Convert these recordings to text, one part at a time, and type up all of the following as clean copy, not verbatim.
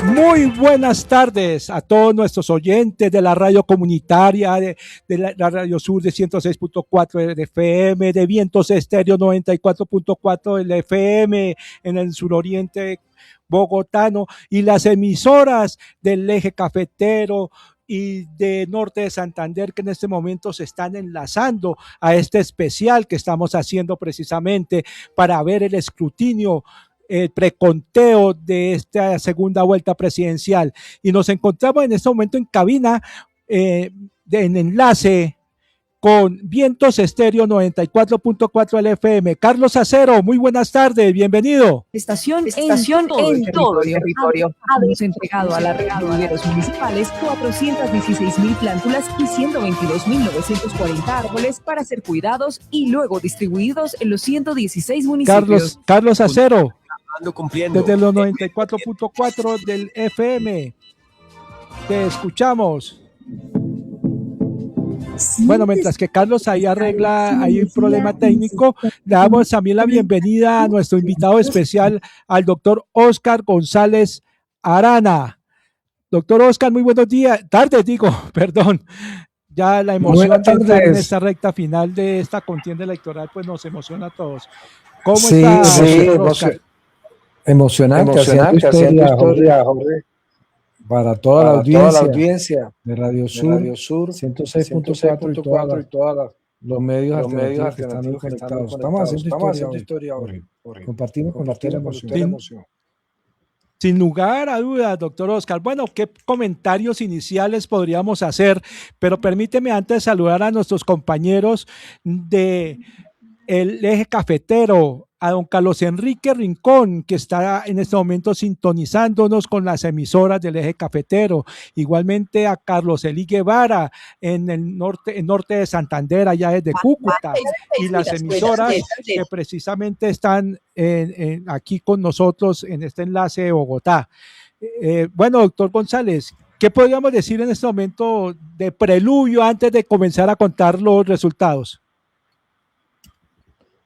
Muy buenas tardes a todos nuestros oyentes de la radio comunitaria, de la Radio Sur de 106.4 de FM, de Vientos Estéreo 94.4 del FM en el suroriente bogotano y las emisoras del eje cafetero y de Norte de Santander que en este momento se están enlazando a este especial que estamos haciendo precisamente para ver el escrutinio, el preconteo de esta segunda vuelta presidencial. Y nos encontramos en este momento en cabina, en enlace con Vientos Estéreo 94.4 FM. Carlos Acero, muy buenas tardes, bienvenido. Estación en todo el territorio. Hemos entregado a la red de viveros municipales 416.000 plántulas y 122.940 árboles para ser cuidados y luego distribuidos en los 116 municipios. Carlos Acero, cumpliendo. desde los 94.4 del FM, te escuchamos. Bueno, mientras que Carlos ahí arregla, hay un problema técnico, le damos también la bienvenida a nuestro invitado especial, al doctor Óscar González Arana. Doctor Óscar, muy buenos días, tardes digo, perdón. Ya la emoción de entrar en esta recta final de esta contienda electoral, pues nos emociona a todos. ¿Cómo está, doctor Óscar? Emocionante haciendo historia, Jorge. Para toda la audiencia de Radio Sur 106.4 y todos los medios alternativos que están conectados. Estamos haciendo historia, Jorge. Compartimos con usted la emoción. Sin lugar a dudas, doctor Óscar. Bueno, ¿qué comentarios iniciales podríamos hacer? Pero permíteme antes saludar a nuestros compañeros de el eje cafetero, a don Carlos Enrique Rincón, que está en este momento sintonizándonos con las emisoras del eje cafetero. Igualmente a Carlos Elí Guevara en el norte de Santander, allá desde Cúcuta, y las emisoras que precisamente están aquí con nosotros en este enlace de Bogotá. Bueno, doctor González, ¿qué podríamos decir en este momento de preludio antes de comenzar a contar los resultados?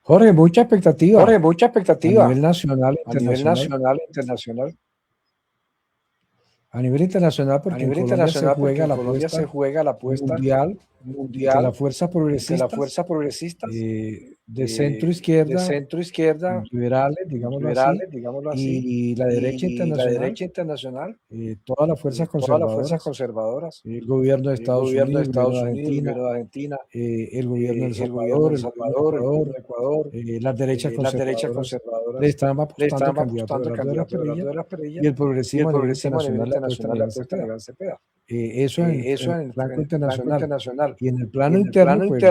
Jorge, mucha expectativa. A nivel nacional, internacional. A nivel internacional, porque en Colombia se juega la apuesta mundial de la fuerza progresista, de centro izquierda, liberales, digámoslo así, y la derecha internacional, todas las fuerzas conservadoras, el gobierno de Estados Unidos, el gobierno de Argentina, el gobierno de El Salvador, el Ecuador, las derechas conservadoras le están apostando candidato de las perillas, y el progresismo a nivel internacional la apuesta de Iván Cepeda. Eso en el plano internacional. Y en el plano interno, pues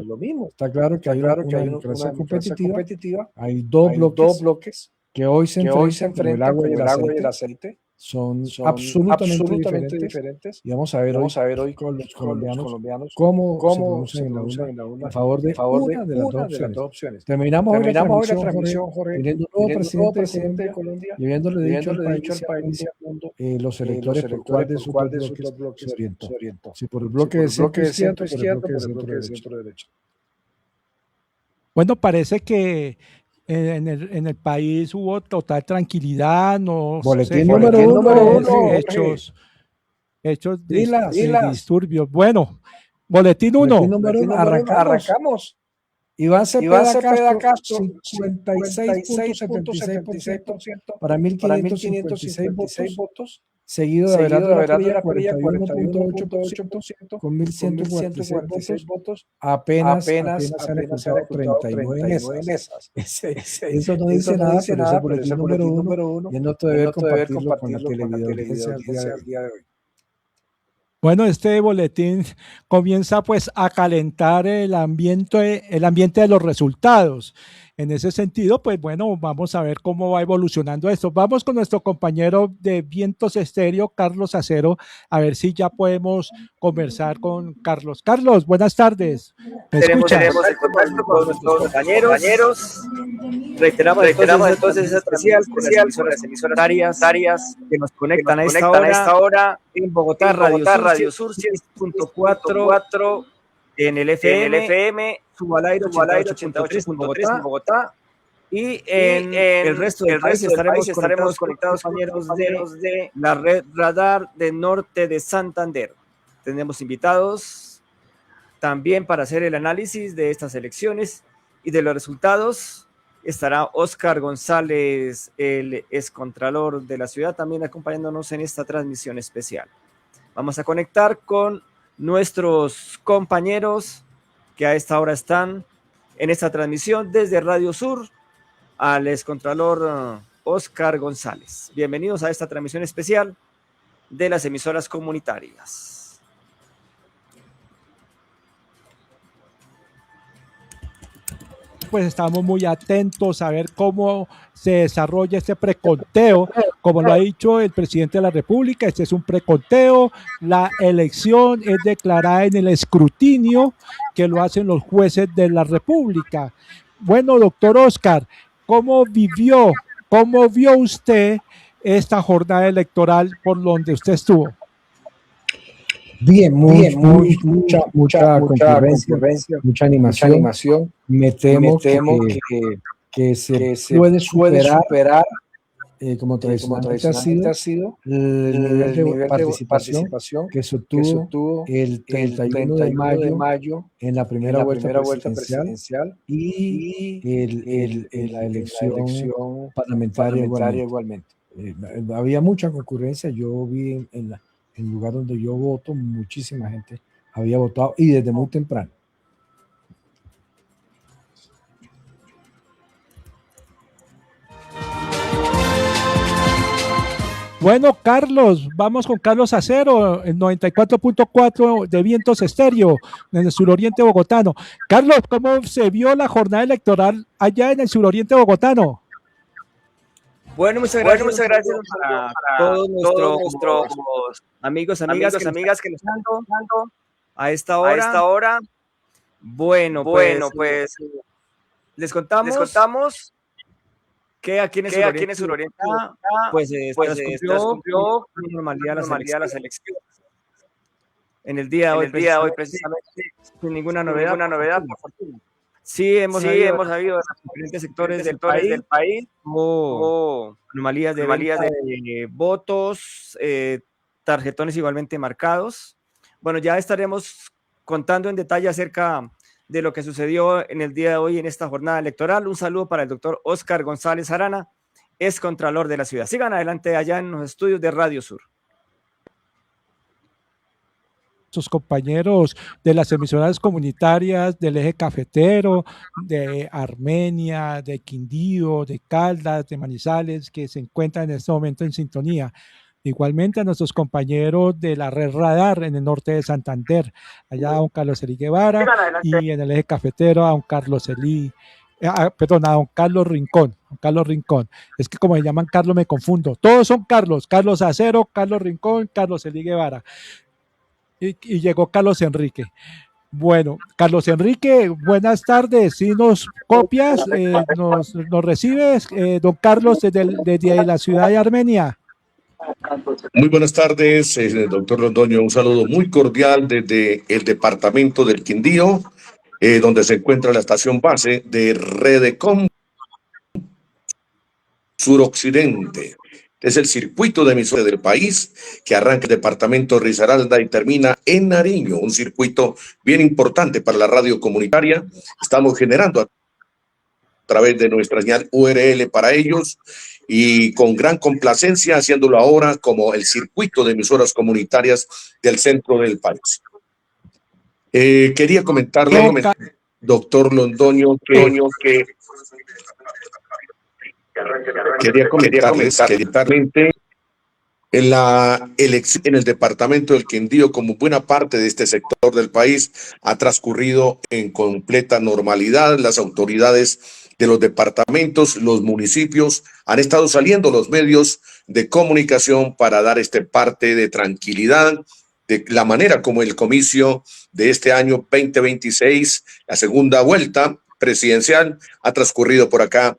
lo mismo. Está claro que hay una democracia competitiva. Hay dos bloques que hoy se enfrentan, el agua y el aceite. Son absolutamente diferentes. Y vamos a ver hoy con los colombianos cómo se pronuncian en la urna a favor de una de las dos opciones. Terminamos hoy la transmisión, Jorge, teniendo un nuevo presidente de Colombia y habiéndole dicho al país y los electores por cuál de sus dos bloques se orientó. Si por el bloque de centro izquierda, por el bloque de centro derecha. Bueno, parece que en el país hubo total tranquilidad, no boletín número uno, hechos de disturbios. Bueno, boletín 1. Arrancamos. Iván Cepeda Castro, 56.76% para 1.556 votos. Seguido de Abelardo de la Perilla, 41.8% con 1.146 votos. Apenas se han ejecutado 39 mesas. Eso no dice nada, pero es el boletín número uno y es nuestro deber compartirlo con la televidencia al día de hoy. Bueno, este boletín comienza pues a calentar el ambiente de los resultados. En ese sentido, pues bueno, vamos a ver cómo va evolucionando esto. Vamos con nuestro compañero de Vientos Estéreo, Carlos Acero, a ver si ya podemos conversar con Carlos. Carlos, buenas tardes. Tenemos el contacto con nuestros compañeros. Reiteramos entonces esa especial con las emisoras áreas que nos conectan a esta hora en Bogotá, Radio Sur 100.4, en el FM, subo al aire 88.3 en Bogotá, Y en el resto del país estaremos conectados con compañeros de la red Radar del Norte de Santander. Tenemos invitados también para hacer el análisis de estas elecciones y de los resultados. Estará Óscar González, el excontralor de la ciudad, también acompañándonos en esta transmisión especial. Vamos a conectar con nuestros compañeros que a esta hora están en esta transmisión desde Radio Sur, al excontralor Óscar González. Bienvenidos a esta transmisión especial de las emisoras comunitarias. Pues estamos muy atentos a ver cómo se desarrolla este preconteo. Como lo ha dicho el presidente de la República, este es un preconteo. La elección es declarada en el escrutinio que lo hacen los jueces de la República. Bueno, doctor Óscar, ¿cómo vio usted esta jornada electoral por donde usted estuvo? Bien, mucha concurrencia, mucha animación. Me temo que se puede superar como tradicionalmente ha sido el nivel de participación que se obtuvo el 31 de mayo en la primera vuelta presidencial y la elección parlamentaria igualmente. Había mucha concurrencia. Yo vi en el lugar donde yo voto, muchísima gente había votado y desde muy temprano. Bueno, Carlos, vamos con Carlos Acero, en 94.4 de Vientos Estéreo, en el suroriente bogotano. Carlos, ¿cómo se vio la jornada electoral allá en el suroriente bogotano? Bueno, muchas gracias a todos nuestros amigos, amigas que nos están dando a esta hora. Bueno, pues les contamos que aquí en el suroriente pues transcurrió con normalidad las elecciones. En el día de hoy precisamente sin ninguna novedad, por fortuna. Sí, hemos sabido en los diferentes sectores del país como anomalías de votos, tarjetones igualmente marcados. Bueno, ya estaremos contando en detalle acerca de lo que sucedió en el día de hoy en esta jornada electoral. Un saludo para el doctor Óscar González Arana, excontralor de la ciudad. Sigan adelante allá en los estudios de Radio Sur. Sus compañeros de las emisoras comunitarias del eje cafetero, de Armenia, de Quindío, de Caldas, de Manizales, que se encuentran en este momento en sintonía. Igualmente a nuestros compañeros de la red Radar en el norte de Santander, allá a don Carlos Elí Guevara, y en el eje cafetero a don Carlos Elí, a don Carlos Rincón. Es que como me llaman Carlos me confundo. Todos son Carlos Acero, Carlos Rincón, Carlos Elí Guevara. Y llegó Carlos Enrique. Bueno, Carlos Enrique, buenas tardes. Si nos copias, nos recibes, don Carlos, desde la ciudad de Armenia. Muy buenas tardes, doctor Londoño. Un saludo muy cordial desde el departamento del Quindío, donde se encuentra la estación base de Redecom Suroccidente. Es el circuito de emisoras del país que arranca el departamento de Risaralda y termina en Nariño, un circuito bien importante para la radio comunitaria. Estamos generando a través de nuestra señal URL para ellos y con gran complacencia haciéndolo ahora como el circuito de emisoras comunitarias del centro del país. Quería comentarle, doctor Londoño, que quería comentarles que directamente en la elección en el departamento del Quindío, como buena parte de este sector del país, ha transcurrido en completa normalidad. Las autoridades de los departamentos, los municipios, han estado saliendo los medios de comunicación para dar este parte de tranquilidad, de la manera como el comicio de este año 2026, la segunda vuelta presidencial, ha transcurrido por acá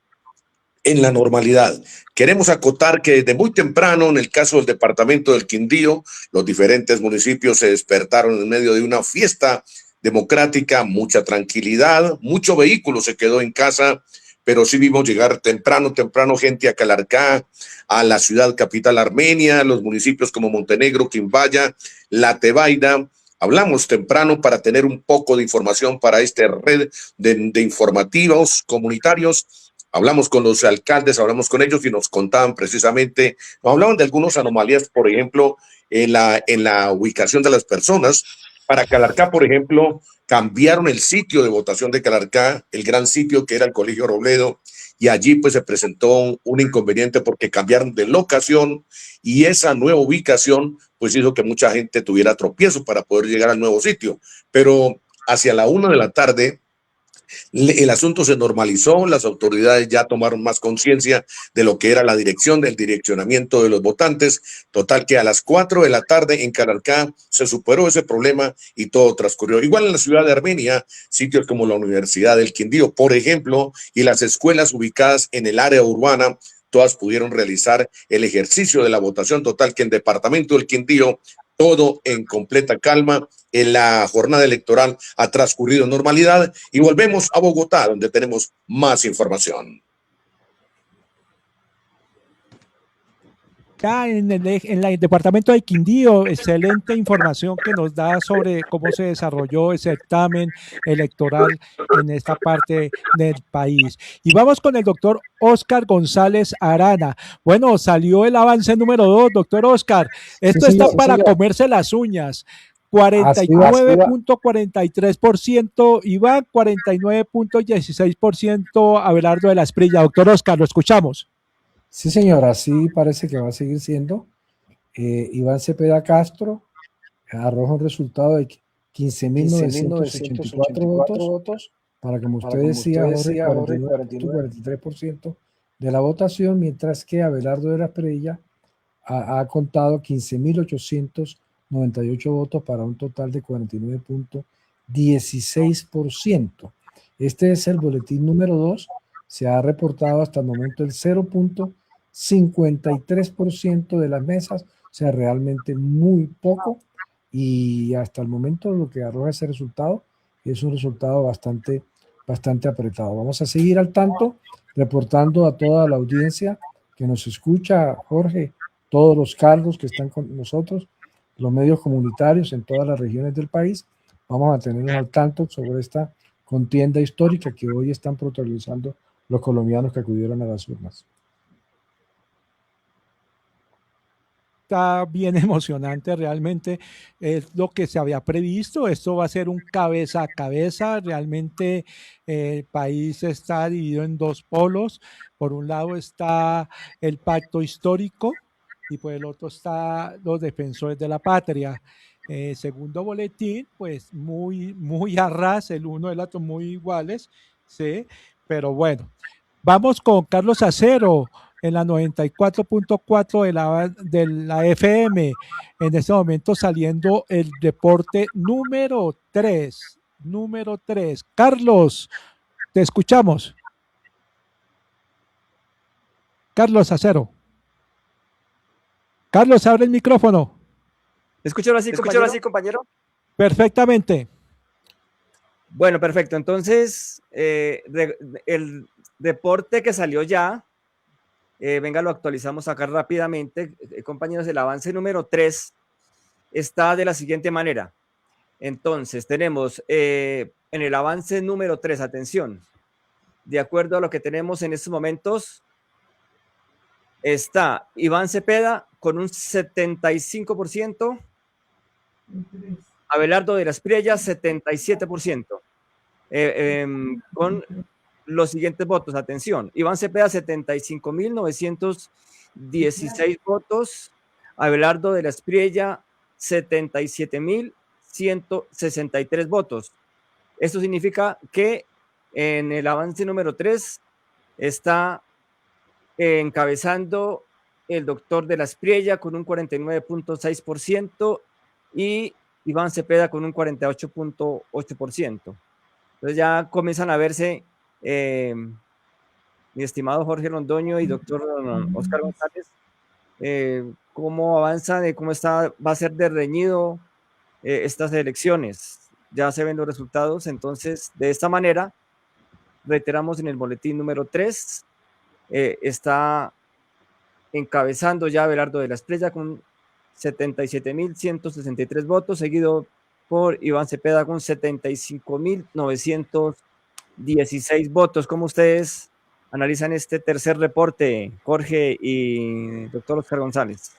en la normalidad. Queremos acotar que desde muy temprano, en el caso del departamento del Quindío, los diferentes municipios se despertaron en medio de una fiesta democrática, mucha tranquilidad, mucho vehículo se quedó en casa pero sí vimos llegar temprano gente a Calarcá, a la ciudad capital armenia, los municipios como Montenegro, Quimbaya, La Tebaida. Hablamos temprano para tener un poco de información para esta red de informativos comunitarios. Hablamos con los alcaldes, hablamos con ellos y nos contaban precisamente, nos hablaban de algunas anomalías, por ejemplo, en la ubicación de las personas. Para Calarcá, por ejemplo, cambiaron el sitio de votación de Calarcá, el gran sitio que era el Colegio Robledo, y allí pues se presentó un inconveniente porque cambiaron de locación y esa nueva ubicación pues hizo que mucha gente tuviera tropiezo para poder llegar al nuevo sitio. Pero hacia la 1 de la tarde el asunto se normalizó, las autoridades ya tomaron más conciencia de lo que era la dirección, del direccionamiento de los votantes. Total que a las 4 de la tarde en Calarcá se superó ese problema y todo transcurrió. Igual en la ciudad de Armenia, sitios como la Universidad del Quindío, por ejemplo, y las escuelas ubicadas en el área urbana, todas pudieron realizar el ejercicio de la votación. Total que en departamento del Quindío todo en completa calma. En la jornada electoral ha transcurrido en normalidad y volvemos a Bogotá, donde tenemos más información. Ya en el departamento de Quindío, excelente información que nos da sobre cómo se desarrolló ese certamen electoral en esta parte del país. Y vamos con el doctor Oscar González Arana. Bueno, salió el avance número 2, doctor Oscar. Esto está para comerse las uñas. 49.43% Iván, 49.16% Abelardo de la Espriella. Doctor Oscar, lo escuchamos. Sí, señor, así parece que va a seguir siendo. Iván Cepeda Castro arroja un resultado de 15.984 votos para, como usted decía, 43% de la votación, mientras que Abelardo de la Espriella ha contado 15.898 votos para un total de 49.16%. Este es el boletín número 2. Se ha reportado hasta el momento el 0.53% de las mesas, o sea, realmente muy poco, y hasta el momento lo que arroja ese resultado es un resultado bastante apretado. Vamos a seguir al tanto, reportando a toda la audiencia que nos escucha, Jorge, todos los cargos que están con nosotros, los medios comunitarios en todas las regiones del país. Vamos a tenernos al tanto sobre esta contienda histórica que hoy están protagonizando los colombianos que acudieron a las urnas. Está bien emocionante, realmente es lo que se había previsto. Esto va a ser un cabeza a cabeza. Realmente el país está dividido en dos polos. Por un lado está el pacto histórico y por el otro está los defensores de la patria. Segundo boletín, pues muy a ras, el uno y el otro muy iguales, ¿sí? Pero bueno, vamos con Carlos Acero en la 94.4 de la FM. En este momento saliendo el reporte número 3. Carlos, te escuchamos. Carlos Acero. Carlos, abre el micrófono. ¿Escucharon así, compañero? Perfectamente. Bueno, perfecto. Entonces, el reporte que salió ya, venga, lo actualizamos acá rápidamente. Compañeros, el avance número 3 está de la siguiente manera. Entonces, tenemos en el avance número 3, atención, de acuerdo a lo que tenemos en estos momentos, está Iván Cepeda con un 75%, Abelardo de la Espriella 77%, con los siguientes votos, atención, Iván Cepeda 75.916 votos, Abelardo de la Espriella 77.163 votos. Esto significa que en el avance número 3 está encabezando el doctor de la Espriella con un 49.6% y Iván Cepeda con un 48.8%. Entonces ya comienzan a verse, mi estimado Jorge Londoño y doctor Oscar González, cómo avanza, cómo va a ser de reñido estas elecciones. Ya se ven los resultados. Entonces, de esta manera, reiteramos en el boletín número 3, está encabezando ya Abelardo de la Espriella con 77.163 votos, seguido por Iván Cepeda con 75.916 votos. ¿Cómo ustedes analizan este tercer reporte, Jorge y doctor Oscar González?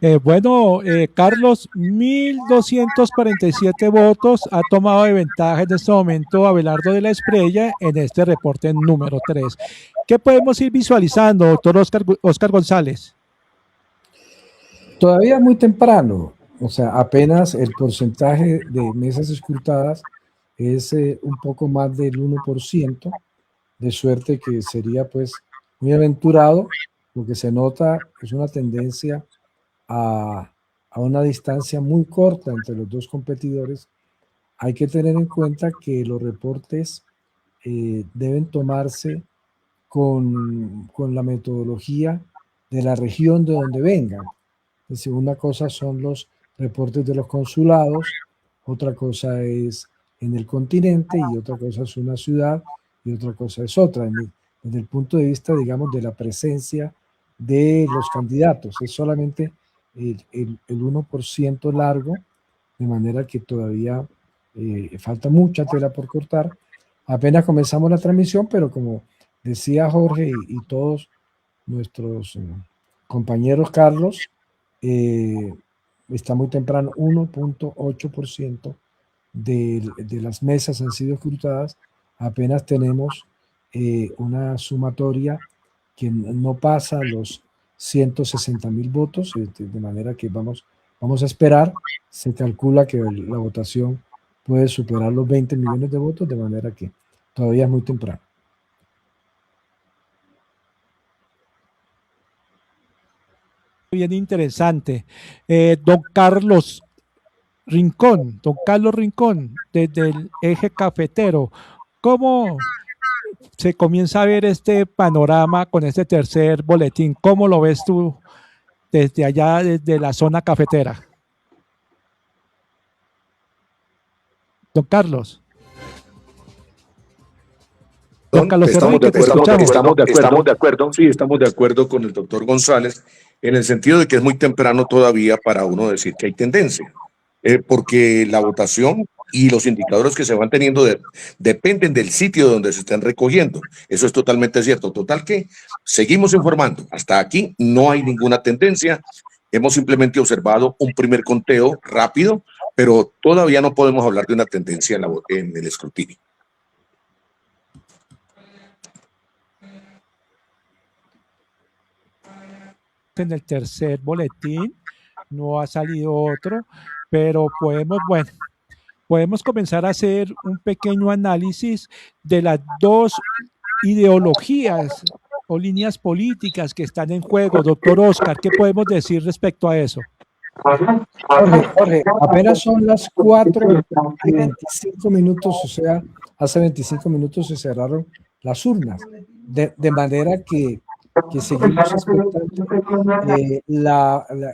Carlos, 1.247 votos ha tomado de ventaja en este momento Abelardo de la Espriella en este reporte número 3. ¿Qué podemos ir visualizando, doctor Oscar González? Todavía es muy temprano, o sea, apenas el porcentaje de mesas escrutadas es un poco más del 1%, de suerte que sería pues muy aventurado. Lo que se nota es una tendencia a una distancia muy corta entre los dos competidores. Hay que tener en cuenta que los reportes deben tomarse con la metodología de la región de donde vengan. Es decir, una cosa son los reportes de los consulados, otra cosa es en el continente y otra cosa es una ciudad y otra cosa es otra. Desde el punto de vista, digamos, de la presencia de los candidatos, es solamente el 1% largo, de manera que todavía falta mucha tela por cortar. Apenas comenzamos la transmisión, pero como decía Jorge y todos nuestros compañeros, Carlos, está muy temprano, 1.8% de las mesas han sido escrutadas. Apenas tenemos una sumatoria que no pasa los 160.000 votos, de manera que vamos a esperar. Se calcula que la votación puede superar los 20 millones de votos, de manera que todavía es muy temprano. Bien interesante. Don Carlos Rincón, desde el eje cafetero, ¿cómo se comienza a ver este panorama con este tercer boletín? ¿Cómo lo ves tú desde allá, desde la zona cafetera? Don Carlos. Estamos de acuerdo con el doctor González en el sentido de que es muy temprano todavía para uno decir que hay tendencia, porque la votación y los indicadores que se van teniendo dependen del sitio donde se estén recogiendo. Eso es totalmente cierto. Total que seguimos informando. Hasta aquí no hay ninguna tendencia. Hemos simplemente observado un primer conteo rápido, pero todavía no podemos hablar de una tendencia en el escrutinio. En el tercer boletín no ha salido otro, pero podemos comenzar a hacer un pequeño análisis de las dos ideologías o líneas políticas que están en juego. Doctor Oscar, ¿qué podemos decir respecto a eso? Jorge, apenas son las 4:25 minutos, o sea, hace 25 minutos se cerraron las urnas, de manera que seguimos expectando.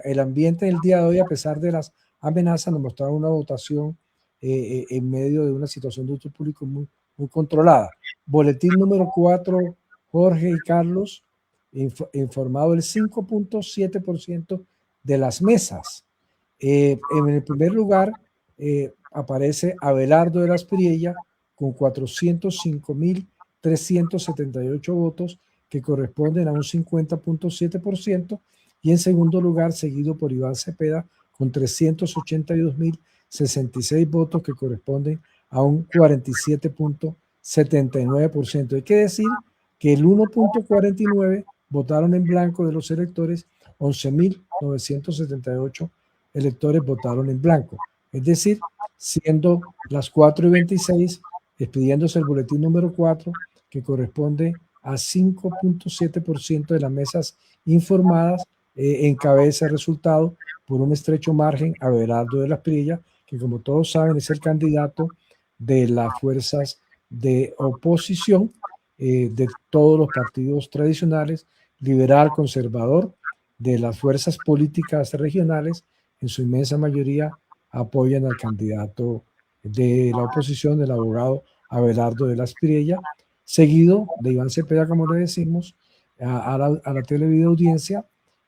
El ambiente del día de hoy, a pesar de las amenazas, nos mostraron una votación en medio de una situación de otro público muy controlada. Boletín número 4, Jorge y Carlos, informado el 5.7% de las mesas. En el primer lugar aparece Abelardo de la Espriella con 405.378 votos, que corresponden a un 50.7%, y en segundo lugar, seguido por Iván Cepeda con 382.066 votos, que corresponden a un 47.79%. Hay que decir que el 1.49% votaron en blanco de los electores, 11.978 electores votaron en blanco. Es decir, siendo las 4:26, expidiéndose el boletín número 4, que corresponde a 5.7% de las mesas informadas, encabeza el resultado por un estrecho margen a Abelardo de la Espriella, que como todos saben es el candidato de las fuerzas de oposición, de todos los partidos tradicionales, liberal, conservador, de las fuerzas políticas regionales. En su inmensa mayoría apoyan al candidato de la oposición, el abogado Abelardo de la Espriella, seguido de Iván Cepeda, como le decimos, a la televideoaudiencia.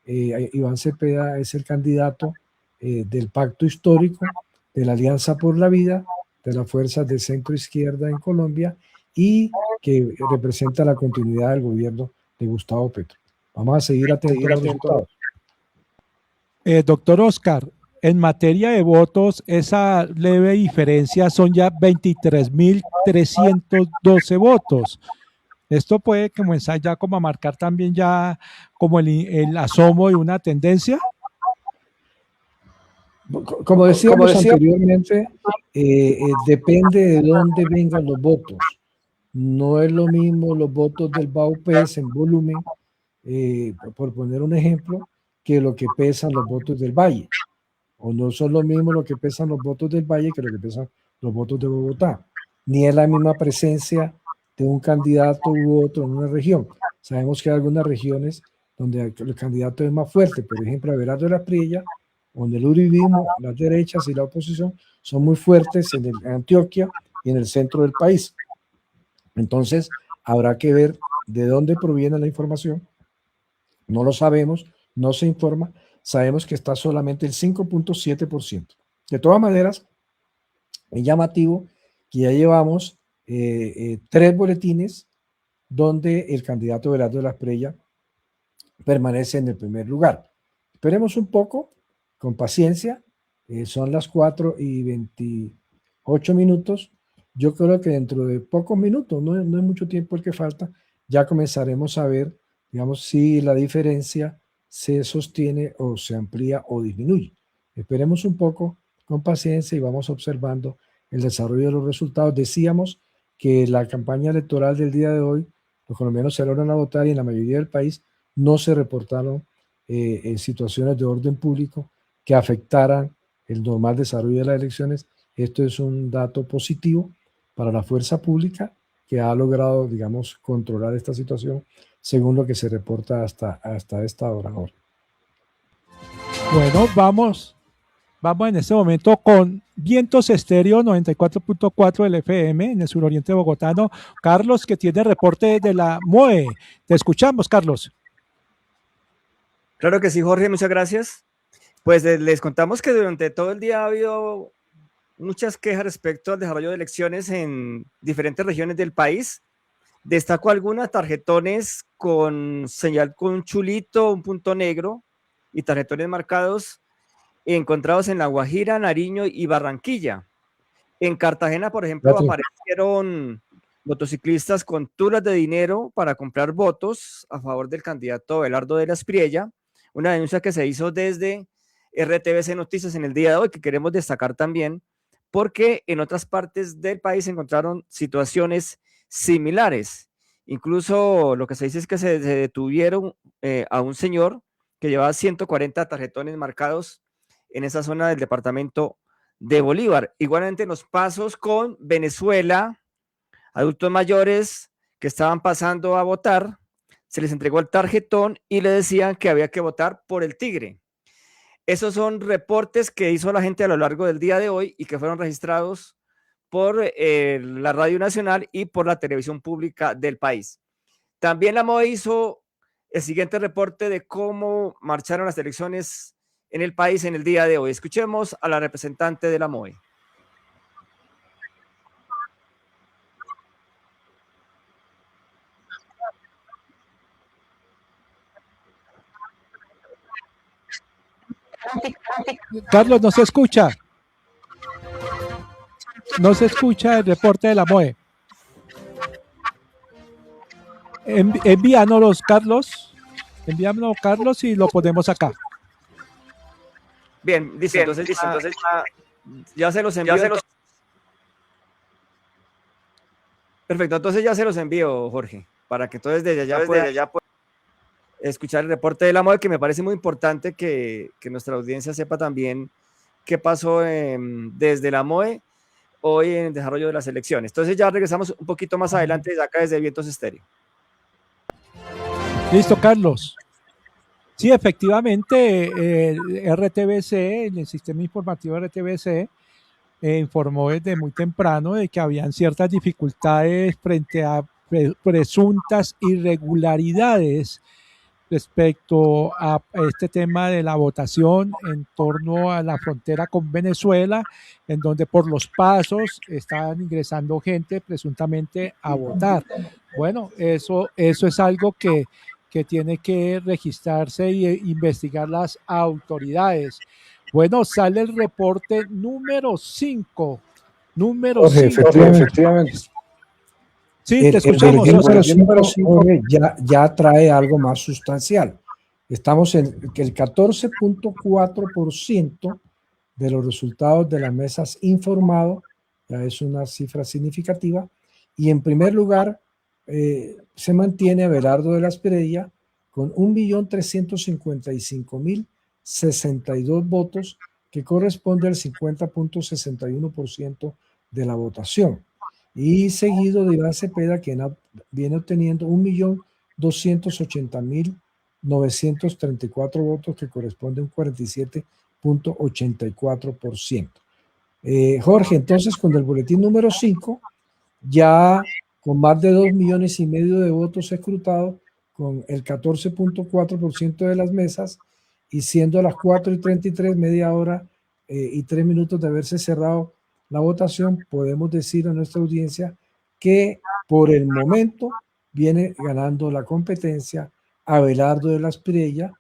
Iván Cepeda es el candidato del pacto histórico, de la Alianza por la Vida, de las fuerzas de centro izquierda en Colombia y que representa la continuidad del gobierno de Gustavo Petro. Vamos a seguir atentos a los resultados. Doctor Oscar, en materia de votos, esa leve diferencia son ya 23.312 votos. Esto puede comenzar ya como a marcar también ya como el asomo de una tendencia. Como decíamos anteriormente, depende de dónde vengan los votos. No es lo mismo los votos del BAUPES en volumen, por poner un ejemplo, que lo que pesan los votos del Valle. O no son lo mismo lo que pesan los votos del Valle que lo que pesan los votos de Bogotá. Ni es la misma presencia de un candidato u otro en una región. Sabemos que hay algunas regiones donde el candidato es más fuerte. Por ejemplo, Abelardo de la Espriella, donde el uribismo, las derechas y la oposición son muy fuertes en Antioquia y en el centro del país. Entonces, habrá que ver de dónde proviene la información. No lo sabemos, no se informa. Sabemos que está solamente el 5.7%. De todas maneras, es llamativo que ya llevamos 3 boletines donde el candidato Abelardo de la Espriella permanece en el primer lugar. Esperemos un poco, con paciencia. Son las 4:28. Yo creo que dentro de pocos minutos, no es mucho tiempo el que falta, ya comenzaremos a ver, digamos, si la diferencia se sostiene o se amplía o disminuye. Esperemos un poco con paciencia y vamos observando el desarrollo de los resultados. Decíamos que la campaña electoral del día de hoy, los colombianos salieron a votar y en la mayoría del país no se reportaron situaciones de orden público que afectaran el normal desarrollo de las elecciones. Esto es un dato positivo para la fuerza pública que ha logrado, digamos, controlar esta situación según lo que se reporta hasta esta hora. Bueno, vamos en este momento con Vientos Estéreo 94.4 del FM en el suroriente bogotano. Carlos, que tiene reporte de la MOE. Te escuchamos, Carlos. Claro que sí, Jorge, muchas gracias. Pues les contamos que durante todo el día ha habido muchas quejas respecto al desarrollo de elecciones en diferentes regiones del país. Destaco algunas: tarjetones con señal con un chulito, un punto negro y tarjetones marcados encontrados en La Guajira, Nariño y Barranquilla. En Cartagena, por ejemplo, aparecieron motociclistas con tulas de dinero para comprar votos a favor del candidato Abelardo de la Espriella, una denuncia que se hizo desde RTBC Noticias en el día de hoy, que queremos destacar también, porque en otras partes del país se encontraron situaciones similares. Incluso lo que se dice es que se detuvieron a un señor que llevaba 140 tarjetones marcados en esa zona del departamento de Bolívar. Igualmente en los pasos con Venezuela, adultos mayores que estaban pasando a votar, se les entregó el tarjetón y le decían que había que votar por el Tigre. Esos son reportes que hizo la gente a lo largo del día de hoy y que fueron registrados por la Radio Nacional y por la televisión pública del país. También la MOE hizo el siguiente reporte de cómo marcharon las elecciones en el país en el día de hoy. Escuchemos a la representante de la MOE. Carlos, no se escucha. No se escucha el reporte de la MOE. Envíanos, Carlos. Envíanos, Carlos, y lo ponemos acá. Bien, dice, entonces ya se los envío. Perfecto, entonces ya se los envío, Jorge, para que entonces desde allá pueda escuchar el reporte de la MOE, que me parece muy importante que nuestra audiencia sepa también qué pasó desde la MOE hoy en el desarrollo de las elecciones. Entonces ya regresamos un poquito más adelante desde acá, desde Vientos Estéreo. Listo, Carlos. Sí, efectivamente, RTBC, el sistema informativo RTBC, informó desde muy temprano de que habían ciertas dificultades frente a presuntas irregularidades respecto a este tema de la votación en torno a la frontera con Venezuela, en donde por los pasos estaban ingresando gente presuntamente a votar. Bueno, eso es algo que tiene que registrarse e investigar las autoridades. Bueno, sale el reporte número 5. Efectivamente. Sí, te escuchamos. El número 5 ya trae algo más sustancial. Estamos en que el 14.4% de los resultados de las mesas informado, ya es una cifra significativa, y en primer lugar se mantiene Abelardo de la Espriella con 1.355.062 votos, que corresponde al 50.61% de la votación. Y seguido de Iván Cepeda, quien viene obteniendo 1.280.934 votos, que corresponde a un 47.84%. Jorge, entonces con el boletín número 5, ya con más de 2,5 millones de votos escrutados, con el 14.4% de las mesas, y siendo a las 4:33, media hora y 3 minutos de haberse cerrado la votación, podemos decir a nuestra audiencia que por el momento viene ganando la competencia Abelardo de la Espriella,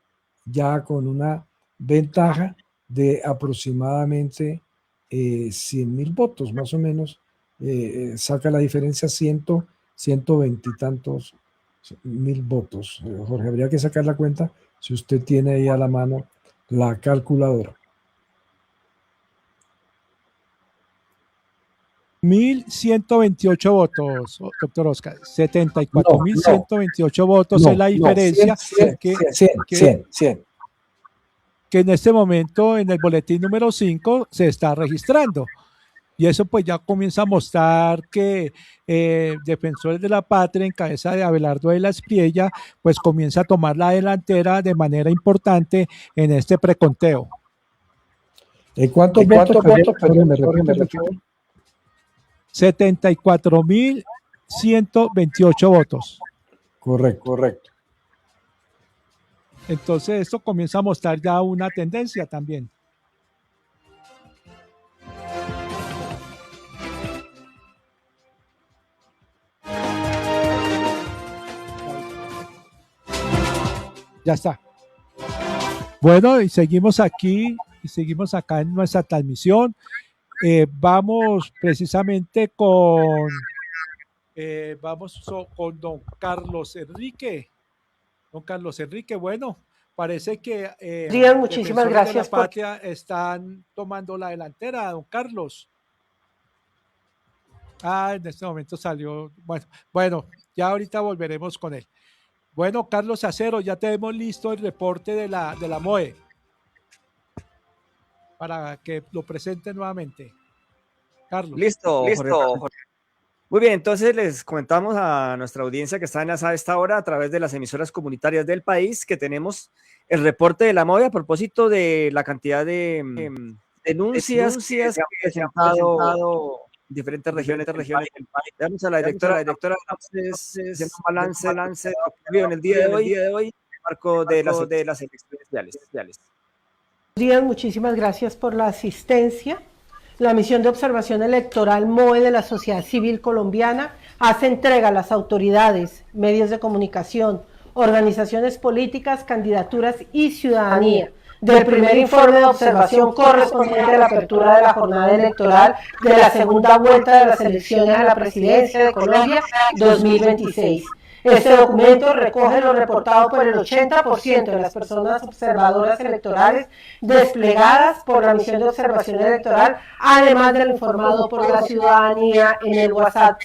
ya con una ventaja de aproximadamente 100,000 votos, más o menos. Saca la diferencia 120 y tantos mil votos. Jorge, habría que sacar la cuenta si usted tiene ahí a la mano la calculadora. 1.128 votos, doctor Oscar. 74.128 votos es la diferencia. 100. Que en este momento en el boletín número 5 se está registrando. Y eso pues ya comienza a mostrar que Defensores de la Patria, en cabeza de Abelardo de la Espriella, pues comienza a tomar la delantera de manera importante en este preconteo. ¿Cuántos votos? 74.128 votos. Correcto. Entonces esto comienza a mostrar ya una tendencia también. Ya está. Bueno, y seguimos aquí, y seguimos acá en nuestra transmisión. Vamos precisamente con don Carlos Enrique. Don Carlos Enrique, bueno, parece que muchísimas gracias. De la Patria están tomando la delantera, don Carlos. En este momento salió. Bueno, ya ahorita volveremos con él. Bueno, Carlos Acero, ya tenemos listo el reporte de la MOE para que lo presente nuevamente. Carlos. Listo. Jorge. Muy bien, entonces les comentamos a nuestra audiencia que está en esta hora a través de las emisoras comunitarias del país que tenemos el reporte de la MOE a propósito de la cantidad de denuncias que se han presentado diferentes regiones del país. Veamos a la directora haciendo un balance en el día de hoy, en el marco de las elecciones especiales. Muchísimas gracias por la asistencia. La misión de observación electoral MOE de la sociedad civil colombiana hace entrega a las autoridades, medios de comunicación, organizaciones políticas, candidaturas y ciudadanía del primer informe de observación correspondiente a la apertura de la jornada electoral de la segunda vuelta de las elecciones a la presidencia de Colombia 2026. Este documento recoge lo reportado por el 80% de las personas observadoras electorales desplegadas por la misión de observación electoral, además de lo informado por la ciudadanía en el WhatsApp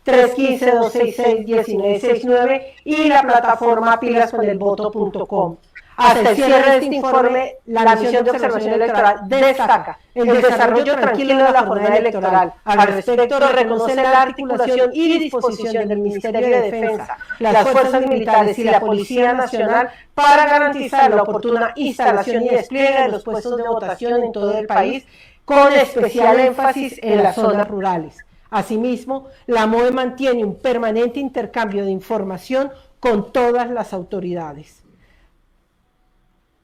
315-266-1969 y la plataforma pilasconelvoto.com. Hasta el cierre de este informe, la misión de observación electoral destaca el desarrollo tranquilo de la jornada electoral. Al respecto, reconoce la articulación y disposición del Ministerio de Defensa, las fuerzas militares y la Policía Nacional para garantizar la oportuna instalación y despliegue de los puestos de votación en todo el país, con especial énfasis en las zonas rurales. Asimismo, la MOE mantiene un permanente intercambio de información con todas las autoridades.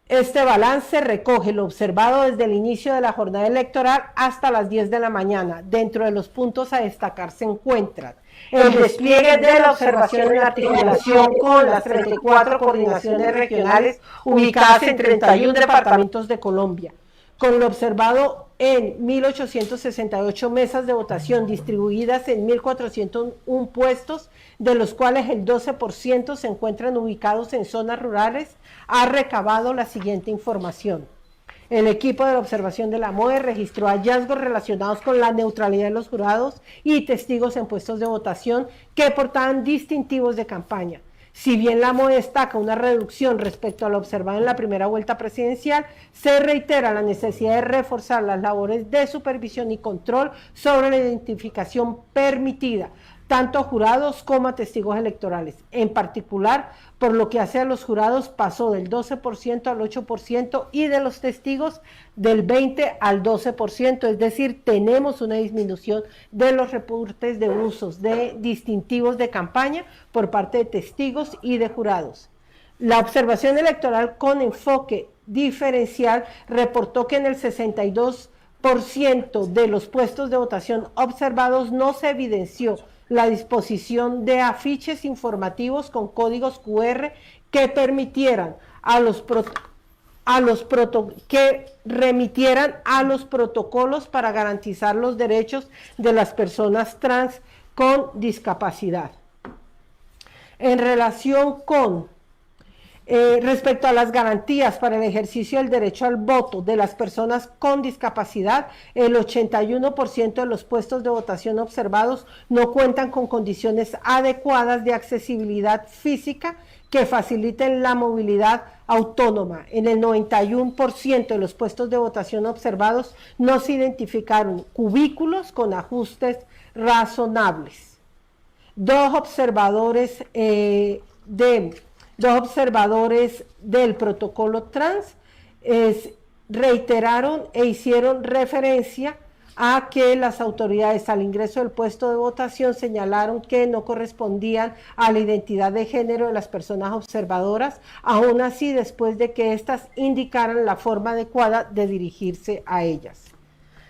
Este balance recoge lo observado desde el inicio de la jornada electoral hasta las 10 de la mañana. Dentro de los puntos a destacar se encuentran el despliegue de la observación en articulación con las 34 coordinaciones regionales ubicadas en 31 departamentos de Colombia, con lo observado en 1.868 mesas de votación distribuidas en 1.401 puestos, de los cuales el 12% se encuentran ubicados en zonas rurales, ha recabado la siguiente información. El equipo de la observación de la MOE registró hallazgos relacionados con la neutralidad de los jurados y testigos en puestos de votación que portaban distintivos de campaña. Si bien la MOE destaca una reducción respecto a lo observado en la primera vuelta presidencial, se reitera la necesidad de reforzar las labores de supervisión y control sobre la identificación permitida, tanto a jurados como a testigos electorales. En particular, por lo que hace a los jurados, pasó del 12% al 8% y de los testigos del 20% al 12%, es decir, tenemos una disminución de los reportes de usos de distintivos de campaña por parte de testigos y de jurados. La observación electoral con enfoque diferencial reportó que en el 62% de los puestos de votación observados no se evidenció la disposición de afiches informativos con códigos QR que permitieran que remitieran a los protocolos para garantizar los derechos de las personas trans con discapacidad. En relación con respecto a las garantías para el ejercicio del derecho al voto de las personas con discapacidad, el 81% de los puestos de votación observados no cuentan con condiciones adecuadas de accesibilidad física que faciliten la movilidad autónoma. En el 91% de los puestos de votación observados no se identificaron cubículos con ajustes razonables. Dos observadores del protocolo trans reiteraron e hicieron referencia a que las autoridades al ingreso del puesto de votación señalaron que no correspondían a la identidad de género de las personas observadoras, aún así después de que éstas indicaran la forma adecuada de dirigirse a ellas.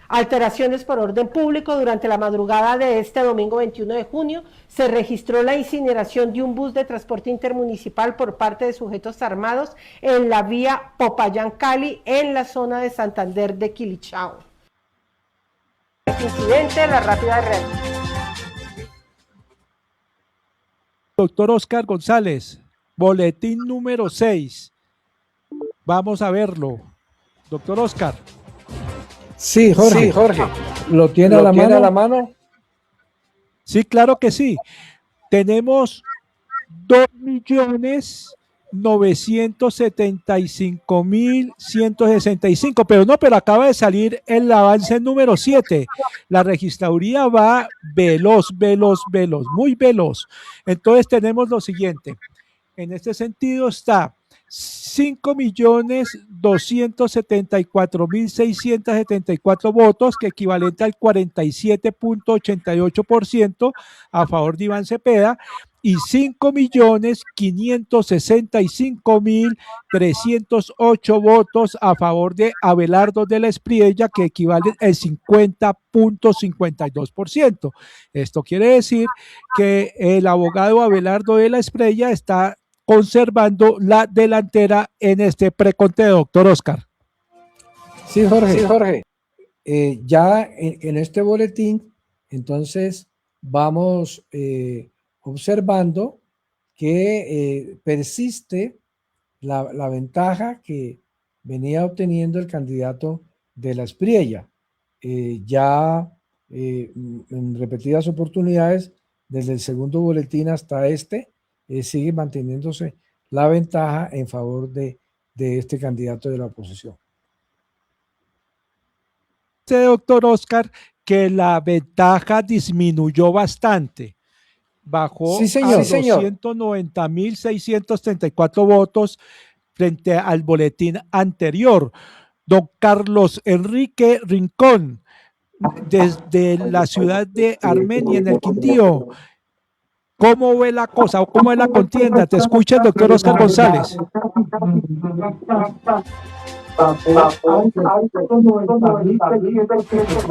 Alteraciones por orden público. Durante la madrugada de este domingo 21 de junio se registró la incineración de un bus de transporte intermunicipal por parte de sujetos armados en la vía Popayán-Cali, en la zona de Santander de Quilichao. Incidente, la rápida reacción. Doctor Oscar González, boletín número 6. Vamos a verlo. Doctor Oscar. Sí, Jorge. ¿Lo tiene a la mano? Sí, claro que sí. Tenemos 2.975.165, pero acaba de salir el avance número 7. La registraduría va veloz, muy veloz. Entonces tenemos lo siguiente. En este sentido está 5.274.674 votos, que equivalente al 47.88% a favor de Iván Cepeda, y 5.565.308 votos a favor de Abelardo de la Espriella, que equivale al 50.52%. Esto quiere decir que el abogado Abelardo de la Espriella está conservando la delantera en este preconteo, doctor Oscar. Sí, Jorge. Ya en este boletín, entonces vamos observando que persiste la ventaja que venía obteniendo el candidato de la Espriella. Ya en repetidas oportunidades, desde el segundo boletín hasta este, sigue manteniéndose la ventaja en favor de este candidato de la oposición. Doctor Oscar, que la ventaja disminuyó bastante, bajó a 290.634 votos frente al boletín anterior. don Carlos Enrique Rincón, desde la ciudad de Armenia, en el Quindío. ¿Cómo ve la cosa o cómo es la contienda? Te escucha el doctor Oscar González.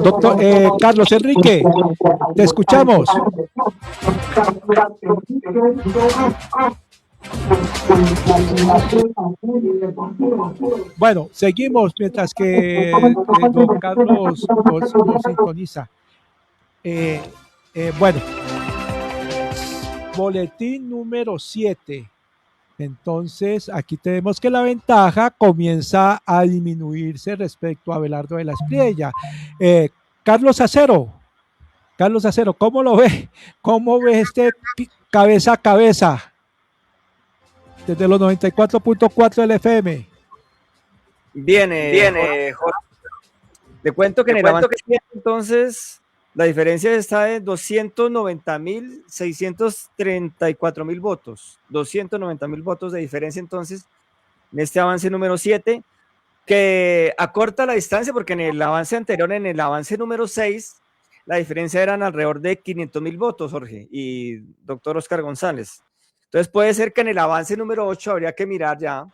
Doctor Carlos Enrique, te escuchamos. Bueno, seguimos mientras que don Carlos nos sintoniza. Bueno, boletín número 7. Entonces, aquí tenemos que la ventaja comienza a disminuirse respecto a Abelardo de la Espriella. Carlos Acero, ¿cómo lo ve? ¿Cómo ve este cabeza a cabeza desde los 94.4 del FM? Viene, Jorge. Le cuento que en el avance, entonces, la diferencia está en 290.634.000 votos. 290.000 votos de diferencia, entonces, en este avance número 7, que acorta la distancia, porque en el avance anterior, en el avance número 6, la diferencia eran alrededor de 500.000 votos, Jorge y doctor Oscar González. Entonces, puede ser que en el avance número 8, habría que mirar ya,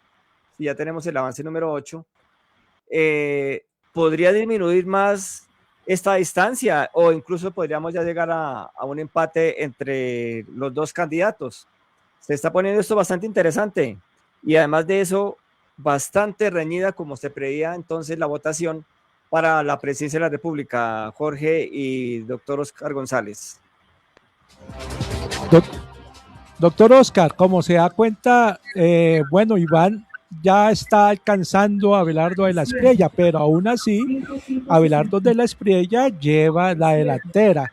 si ya tenemos el avance número 8, podría disminuir más esta distancia, o incluso podríamos ya llegar a un empate entre los dos candidatos. Se está poniendo esto bastante interesante, y además de eso, bastante reñida, como se preveía entonces la votación para la presidencia de la República, Jorge y doctor Oscar González. Doctor Oscar, como se da cuenta, bueno, Iván ya está alcanzando a Abelardo de la Espriella, pero aún así, Abelardo de la Espriella lleva la delantera.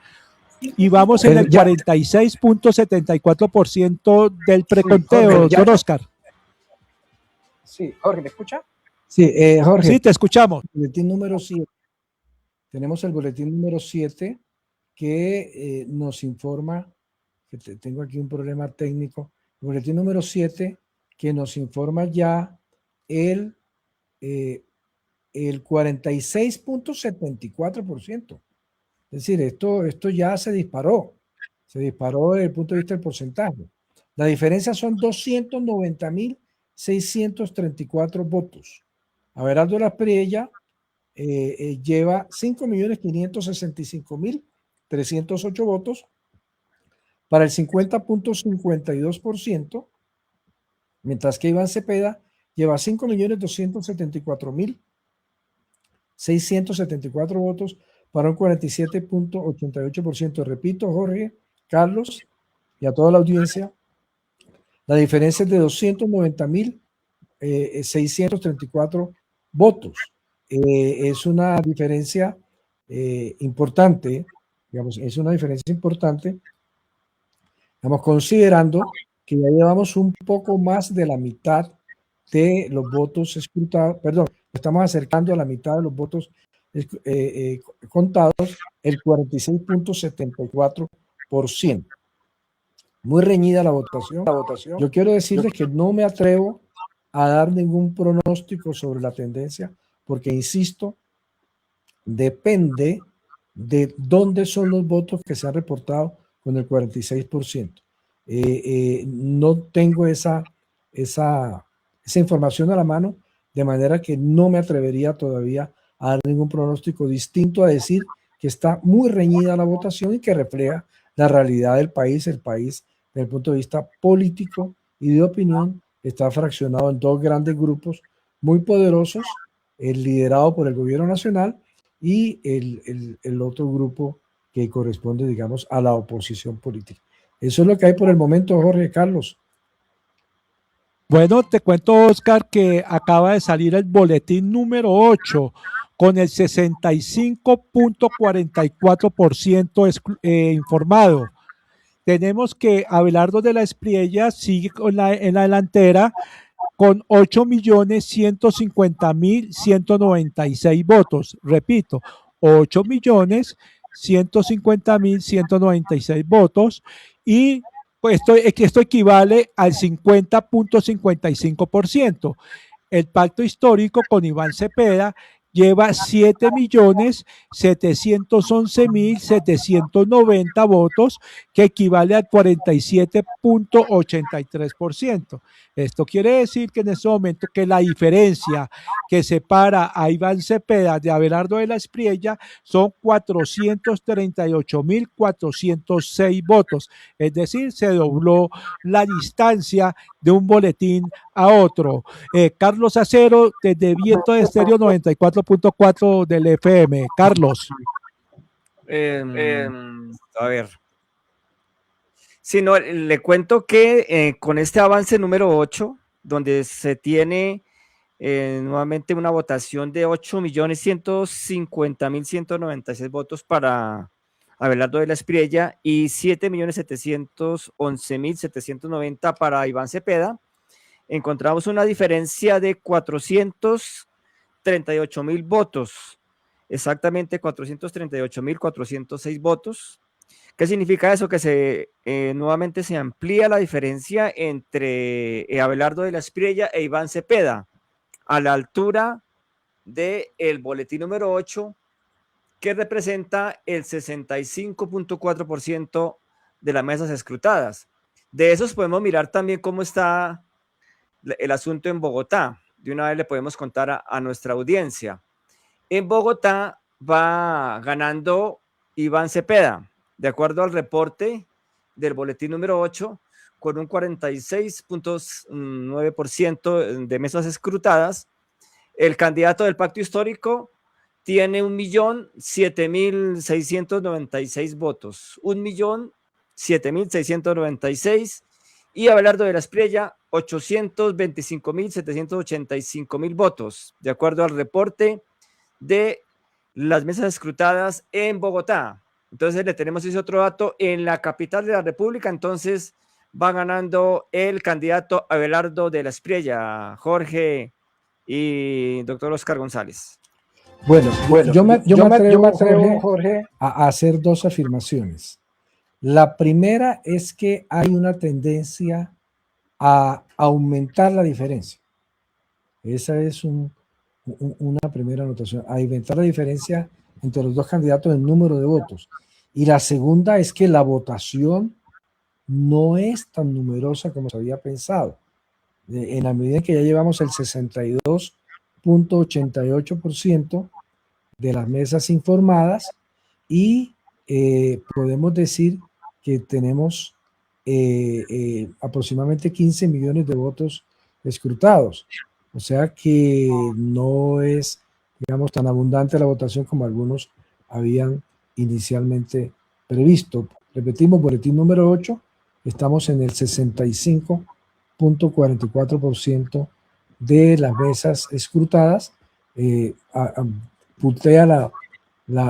Y vamos en el 46.74% del preconteo, doctor Oscar. Sí, Jorge, ¿me escucha? Sí, Jorge. Sí, te escuchamos. Boletín número 7. Tenemos el boletín número 7 que nos informa, que tengo aquí un problema técnico, el boletín número 7 que nos informa ya el 46.74%. Es decir, esto ya se disparó desde el punto de vista del porcentaje. La diferencia son 290.634 votos. Abelardo de la Espriella lleva 5.565.308 votos para el 50.52%, mientras que Iván Cepeda lleva 5.274.674 votos para un 47.88%. Repito, Jorge, Carlos y a toda la audiencia, la diferencia es de 290.634 votos. Es una diferencia importante, digamos, considerando que ya llevamos un poco más de la mitad de los votos escrutados, perdón, estamos acercando a la mitad de los votos contados, el 46.74%. Muy reñida la votación. Yo quiero decirles que no me atrevo a dar ningún pronóstico sobre la tendencia, porque, insisto, depende de dónde son los votos que se han reportado con el 46%. No tengo esa información a la mano, de manera que no me atrevería todavía a dar ningún pronóstico distinto a decir que está muy reñida la votación y que refleja la realidad del país. El país, desde el punto de vista político y de opinión, está fraccionado en dos grandes grupos muy poderosos, el liderado por el gobierno nacional y el otro grupo que corresponde, digamos, a la oposición política. Eso es lo que hay por el momento, Jorge. Carlos. Bueno, te cuento, Oscar, que acaba de salir el boletín número 8 con el 65.44% informado. Tenemos que Abelardo de la Espriella sigue en la delantera con 8.150.196 votos. Repito, 8.150.196 votos, y pues esto equivale al 50.55%. El pacto histórico con Iván Cepeda lleva 7.711.790 votos, que equivale al 47.83%. Esto quiere decir que en este momento que la diferencia que separa a Iván Cepeda de Abelardo de la Espriella son 438.406 votos. Es decir, se dobló la distancia de un boletín a otro. Carlos Acero, desde Viento de Estéreo 94.4 del FM. Carlos. A ver. Sí, no, le cuento que con este avance número 8, donde se tiene nuevamente una votación de 8.150.196 votos para Abelardo de la Espriella y 7.711.790 para Iván Cepeda, encontramos una diferencia de 438.000 votos, exactamente 438.406 votos. ¿Qué significa eso? Que nuevamente se amplía la diferencia entre Abelardo de la Espriella e Iván Cepeda, a la altura del boletín número 8, que representa el 65.4% de las mesas escrutadas. De esos podemos mirar también cómo está el asunto en Bogotá. De una vez le podemos contar a nuestra audiencia. En Bogotá va ganando Iván Cepeda, de acuerdo al reporte del boletín número 8, con un 46.9% de mesas escrutadas. El candidato del pacto histórico tiene 1.007.696 votos, 1.007.696, y Abelardo de la Espriella 825.785.000 votos, de acuerdo al reporte de las mesas escrutadas en Bogotá. Entonces le tenemos ese otro dato en la capital de la República. Entonces va ganando el candidato Abelardo de la Espriella. Jorge y doctor Oscar González. Bueno, yo me atrevo, Jorge, a hacer dos afirmaciones. La primera es que hay una tendencia a aumentar la diferencia. Esa es una primera anotación, a aumentar la diferencia entre los dos candidatos en número de votos. Y la segunda es que la votación no es tan numerosa como se había pensado. En la medida que ya llevamos el 62.88% de las mesas informadas y podemos decir que tenemos aproximadamente 15 millones de votos escrutados. O sea que no es, digamos, tan abundante la votación como algunos habían inicialmente previsto. Repetimos, boletín número 8, estamos en el 65.44% de las mesas escrutadas. Puntea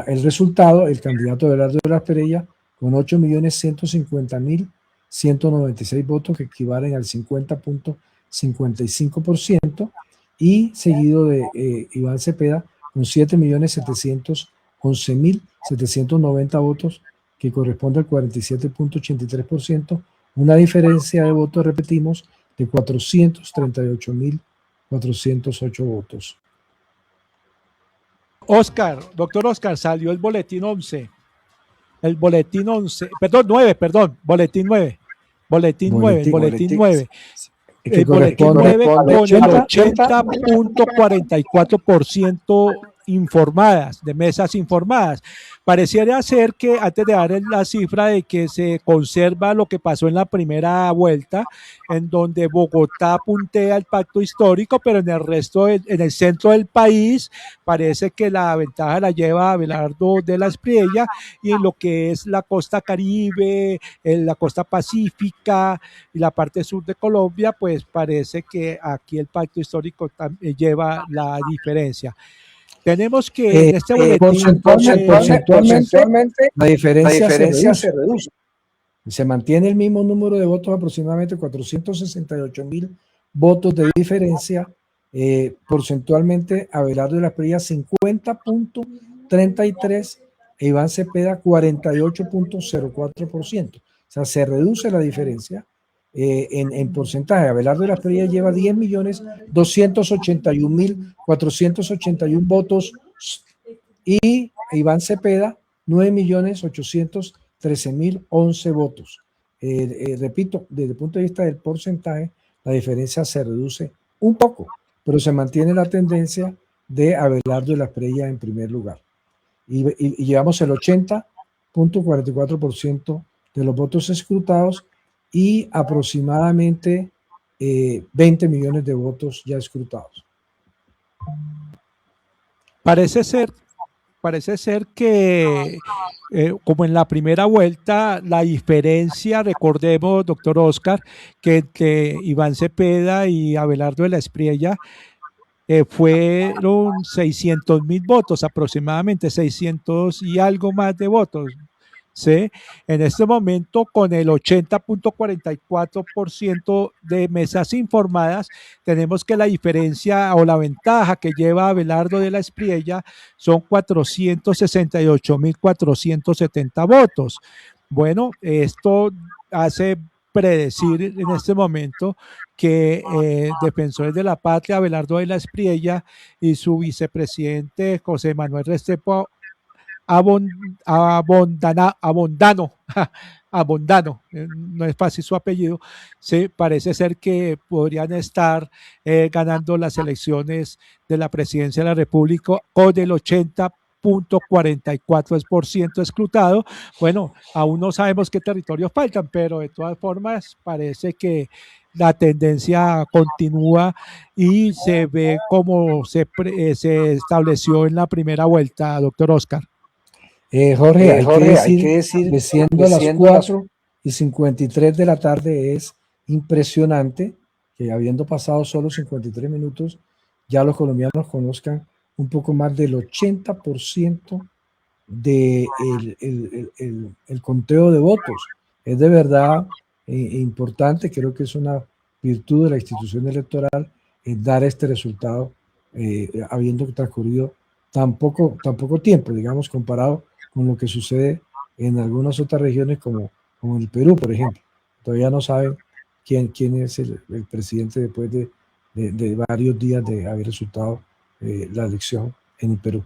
el resultado, el candidato Abelardo de la Espriella, con 8.150.196 votos, que equivalen al 50.55%, y seguido de Iván Cepeda con 7.711.790 votos, que corresponde al 47.83%, una diferencia de votos, repetimos, de 438.408 votos. Doctor Oscar, salió el boletín 11. El boletín 11, perdón, 9, boletín 9. Boletín 9. El boletín 9 con el 80.44% informadas, de mesas informadas. Pareciera ser que, antes de dar la cifra, de que se conserva lo que pasó en la primera vuelta, en donde Bogotá puntea el pacto histórico, pero en el resto, en el centro del país, parece que la ventaja la lleva Abelardo de la Espriella, y en lo que es la costa Caribe, en la costa Pacífica y la parte sur de Colombia, pues parece que aquí el pacto histórico lleva la diferencia. Tenemos que en este boletín porcentualmente la diferencia se reduce. Se mantiene el mismo número de votos, aproximadamente 468.000 votos de diferencia. Porcentualmente, Abelardo de la Espriella 50.33% e Iván Cepeda 48.04%. O sea, se reduce la diferencia. en porcentaje. Abelardo de la Espriella lleva 10.281.481 votos y Iván Cepeda 9.813.011 votos. Repito, desde el punto de vista del porcentaje, la diferencia se reduce un poco, pero se mantiene la tendencia de Abelardo de la Espriella en primer lugar. Y llevamos el 80.44% de los votos escrutados y aproximadamente 20 millones de votos ya escrutados. Parece ser que, como en la primera vuelta, la diferencia, recordemos, doctor Oscar, que entre Iván Cepeda y Abelardo de la Espriella fueron 600.000 votos, aproximadamente 600 y algo más de votos. ¿Sí? En este momento, con el 80.44% de mesas informadas, tenemos que la diferencia o la ventaja que lleva Abelardo de la Espriella son 468.470 votos. Bueno, esto hace predecir en este momento que Defensores de la Patria, Abelardo de la Espriella, y su vicepresidente José Manuel Restrepo Abondano, no es fácil su apellido, sí, parece ser que podrían estar ganando las elecciones de la presidencia de la República con el 80.44% escrutado. Bueno, aún no sabemos qué territorios faltan, pero de todas formas parece que la tendencia continúa y se ve como se estableció en la primera vuelta, doctor Oscar. Jorge, hay que decir que siendo las 4:53 de la tarde es impresionante que habiendo pasado solo 53 minutos, ya los colombianos conozcan un poco más del 80% del el conteo de votos. Es de verdad importante, creo que es una virtud de la institución electoral dar este resultado habiendo transcurrido tan poco tiempo, digamos, comparado con lo que sucede en algunas otras regiones como el Perú, por ejemplo. Todavía no saben quién es el presidente después de varios días de haber resultado la elección en el Perú.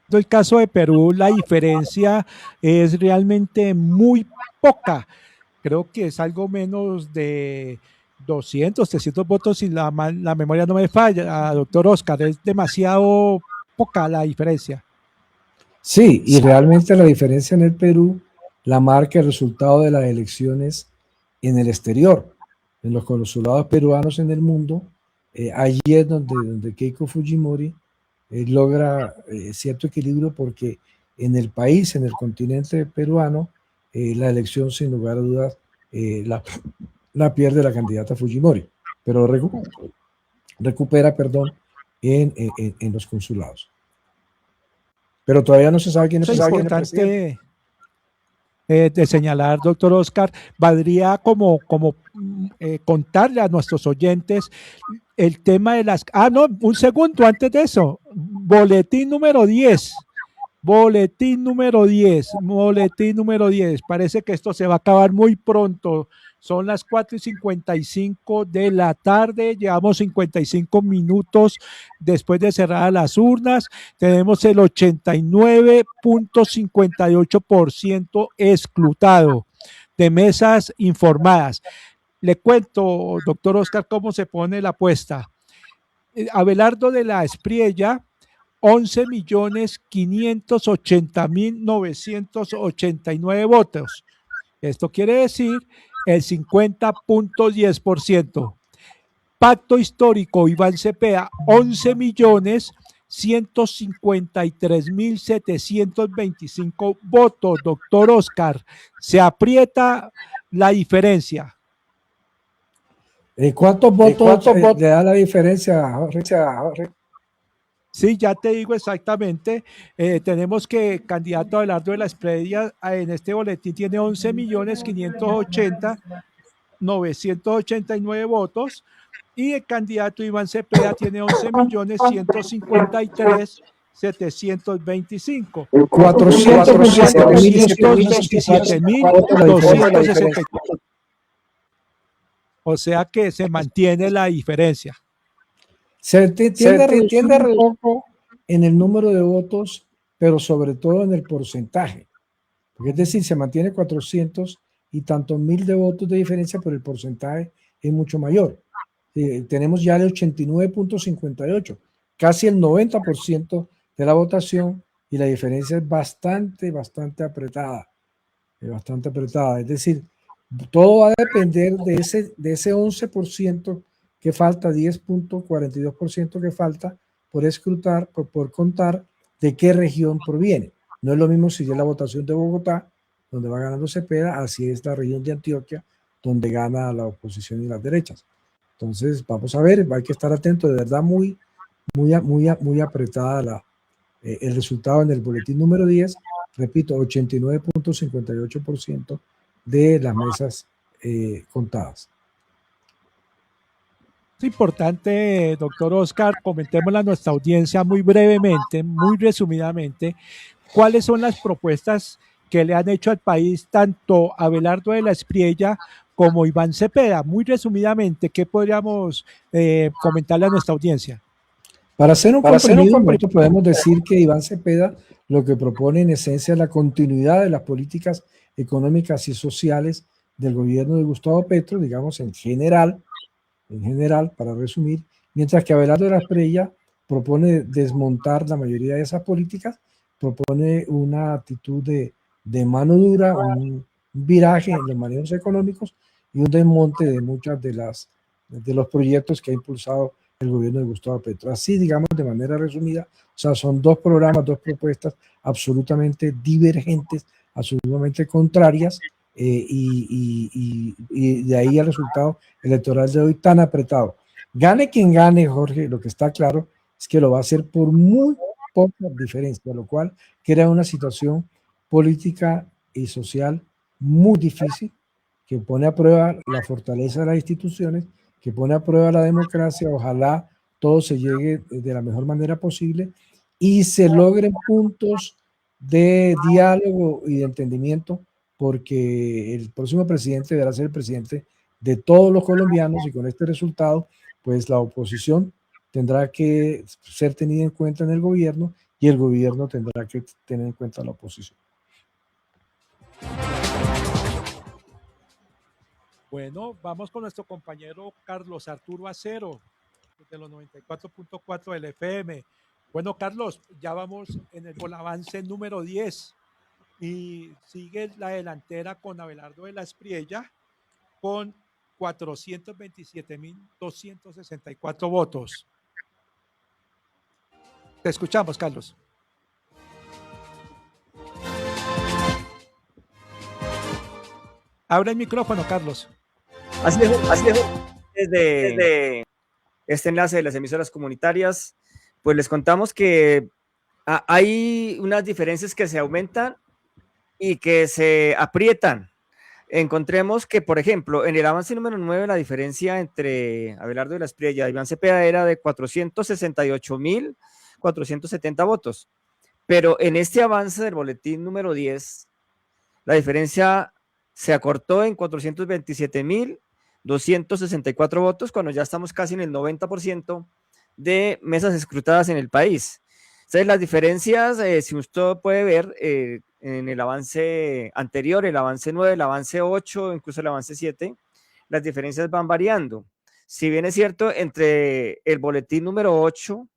En el caso de Perú, la diferencia es realmente muy poca. Creo que es algo menos de 200, 300 votos, si la memoria no me falla, doctor Oscar. Es demasiado poca la diferencia. Sí, y realmente la diferencia en el Perú la marca el resultado de las elecciones en el exterior, en los consulados peruanos en el mundo. Allí es donde Keiko Fujimori logra cierto equilibrio, porque en el país, en el continente peruano, la elección sin lugar a dudas la pierde la candidata Fujimori, pero recupera en los consulados. Pero todavía no se sabe quién es el presidente. De señalar, doctor Oscar, valdría como contarle a nuestros oyentes el tema de las... un segundo antes de eso. Boletín número 10. Parece que esto se va a acabar muy pronto. Son las 4:55 de la tarde, llevamos 55 minutos después de cerrar las urnas, tenemos el 89.58% escrutado de mesas informadas. Le cuento, doctor Oscar, cómo se pone la apuesta. Abelardo de la Espriella, 11.580.989 votos. Esto quiere decir el 50.10%. Pacto Histórico Iván Cepeda, 11.153.725 votos. Doctor Oscar, se aprieta la diferencia. ¿Cuántos votos le da la diferencia, Jorge? Sí, ya te digo exactamente. Tenemos que candidato Abelardo de la Espriella en este boletín tiene 11.580.989 votos, y el candidato Iván Cepeda tiene 11.153.000 725. 427.264. O sea que se mantiene la diferencia. Se tiende a reducir un poco en el número de votos, pero sobre todo en el porcentaje. Porque es decir, se mantiene 400 y tantos mil de votos de diferencia, pero el porcentaje es mucho mayor. Tenemos ya el 89.58, casi el 90% de la votación, y la diferencia es bastante apretada. Bastante apretada. Es decir, todo va a depender de ese 11% que falta, 10.42% que falta por escrutar, por contar de qué región proviene. No es lo mismo si es la votación de Bogotá, donde va ganando Cepeda, así es la región de Antioquia, donde gana la oposición y las derechas. Entonces, vamos a ver, hay que estar atento, de verdad muy apretada el resultado en el boletín número 10, repito, 89.58% de las mesas contadas. Es importante, doctor Oscar, comentémosle a nuestra audiencia muy brevemente, muy resumidamente, cuáles son las propuestas que le han hecho al país tanto Abelardo de la Espriella como Iván Cepeda. Muy resumidamente, ¿qué podríamos comentarle a nuestra audiencia? Para hacer un comprimido, nosotros podemos decir que Iván Cepeda lo que propone en esencia es la continuidad de las políticas económicas y sociales del gobierno de Gustavo Petro, digamos en general, para resumir, mientras que Abelardo de la Espriella propone desmontar la mayoría de esas políticas, propone una actitud de mano dura, un viraje en los manejos económicos y un desmonte de muchas de los proyectos que ha impulsado el gobierno de Gustavo Petro. Así, digamos, de manera resumida, o sea, son dos programas, dos propuestas absolutamente divergentes, absolutamente contrarias, y de ahí el resultado electoral de hoy tan apretado. Gane quien gane, Jorge, lo que está claro es que lo va a hacer por muy poca diferencia, lo cual crea una situación política y social muy difícil, que pone a prueba la fortaleza de las instituciones, que pone a prueba la democracia. Ojalá todo se llegue de la mejor manera posible y se logren puntos de diálogo y de entendimiento, porque el próximo presidente deberá ser el presidente de todos los colombianos, y con este resultado, pues la oposición tendrá que ser tenida en cuenta en el gobierno y el gobierno tendrá que tener en cuenta a la oposición. Bueno, vamos con nuestro compañero Carlos Arturo Acero, de los 94.4 del FM. Bueno, Carlos, ya vamos en el avance número 10 y sigue la delantera con Abelardo de la Espriella con 427.264 votos. Te escuchamos, Carlos. Abre el micrófono, Carlos. Así es. Desde este enlace de las emisoras comunitarias, pues les contamos que hay unas diferencias que se aumentan y que se aprietan. Encontremos que, por ejemplo, en el avance número 9, la diferencia entre Abelardo de la Espriella y Iván Cepeda era de 468.470 votos. Pero en este avance del boletín número 10, la diferencia se acortó en 427.264 votos, cuando ya estamos casi en el 90% de mesas escrutadas en el país. Entonces, las diferencias, si usted puede ver en el avance anterior, el avance 9, el avance 8, incluso el avance 7, las diferencias van variando. Si bien es cierto, entre el boletín número 8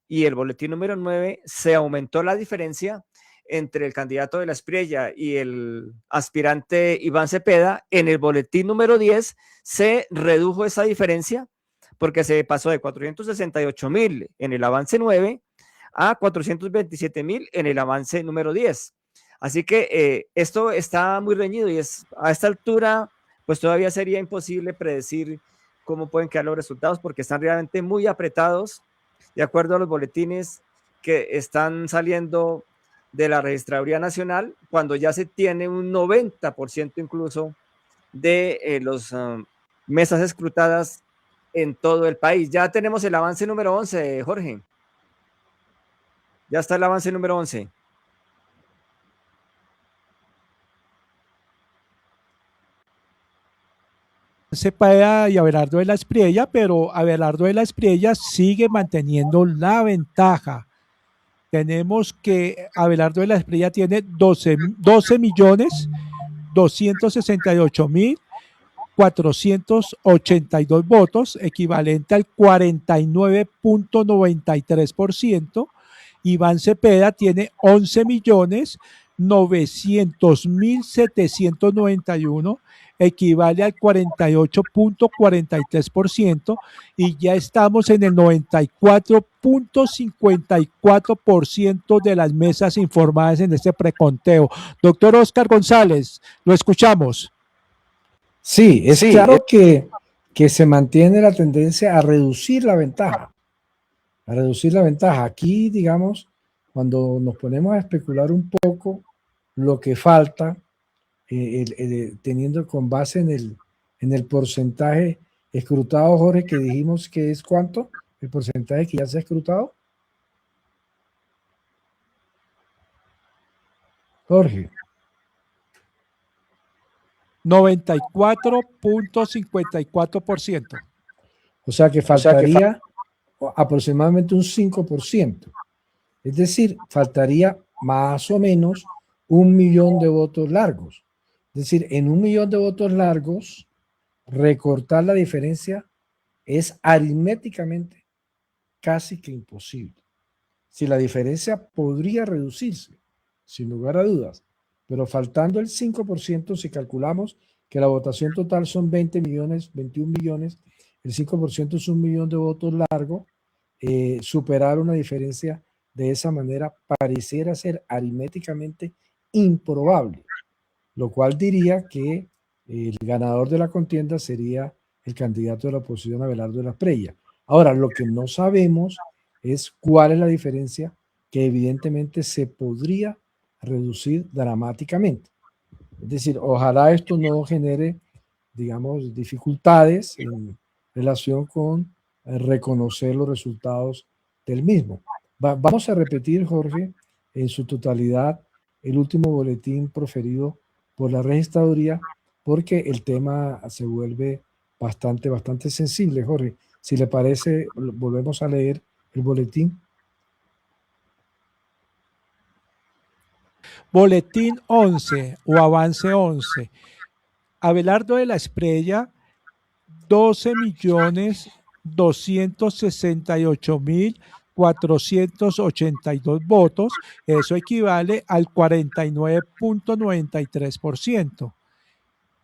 y el boletín número 9 se aumentó la diferencia entre el candidato de la Espriella y el aspirante Iván Cepeda. En el boletín número 10 se redujo esa diferencia, porque se pasó de 468.000 en el avance 9 a 427.000 en el avance número 10. Así que esto está muy reñido, y a esta altura pues todavía sería imposible predecir cómo pueden quedar los resultados, porque están realmente muy apretados de acuerdo a los boletines que están saliendo de la Registraduría Nacional, cuando ya se tiene un 90% incluso de los mesas escrutadas en todo el país. Ya tenemos el avance número 11, Jorge. Ya está el avance número 11. Cepeda y Abelardo de la Espriella, pero Abelardo de la Espriella sigue manteniendo la ventaja. Tenemos que Abelardo de la Espriella tiene 12.268.482 votos, equivalente al 49.93%. Iván Cepeda tiene 11.900.791, equivale al 48.43%, y ya estamos en el 94.54% de las mesas informadas en este preconteo. Doctor Oscar González, lo escuchamos. Sí, es claro que se mantiene la tendencia a reducir la ventaja. A reducir la ventaja. Aquí, digamos, cuando nos ponemos a especular un poco lo que falta, teniendo con base en el porcentaje escrutado, Jorge, que dijimos que es ¿cuánto? El porcentaje que ya se ha escrutado. Jorge. 94.54%. O sea que faltaría aproximadamente un 5%. Es decir, faltaría más o menos 1 millón de votos largos. Es decir, en 1 millón de votos largos, recortar la diferencia es aritméticamente casi que imposible. Si la diferencia podría reducirse, sin lugar a dudas, pero faltando el 5%, si calculamos que la votación total son 20 millones, 21 millones, el 5% es 1 millón de votos largos, superar una diferencia de esa manera pareciera ser aritméticamente improbable, lo cual diría que el ganador de la contienda sería el candidato de la oposición, Abelardo de la Espriella. Ahora, lo que no sabemos es cuál es la diferencia que evidentemente se podría reducir dramáticamente. Es decir, ojalá esto no genere, digamos, dificultades en relación con reconocer los resultados del mismo. Vamos a repetir, Jorge, en su totalidad el último boletín proferido por la registraduría, porque el tema se vuelve bastante sensible, Jorge. Si le parece, volvemos a leer el boletín. Boletín 11 o avance 11. Abelardo de la Espriella, 12.268.482 votos, eso equivale al 49.93%.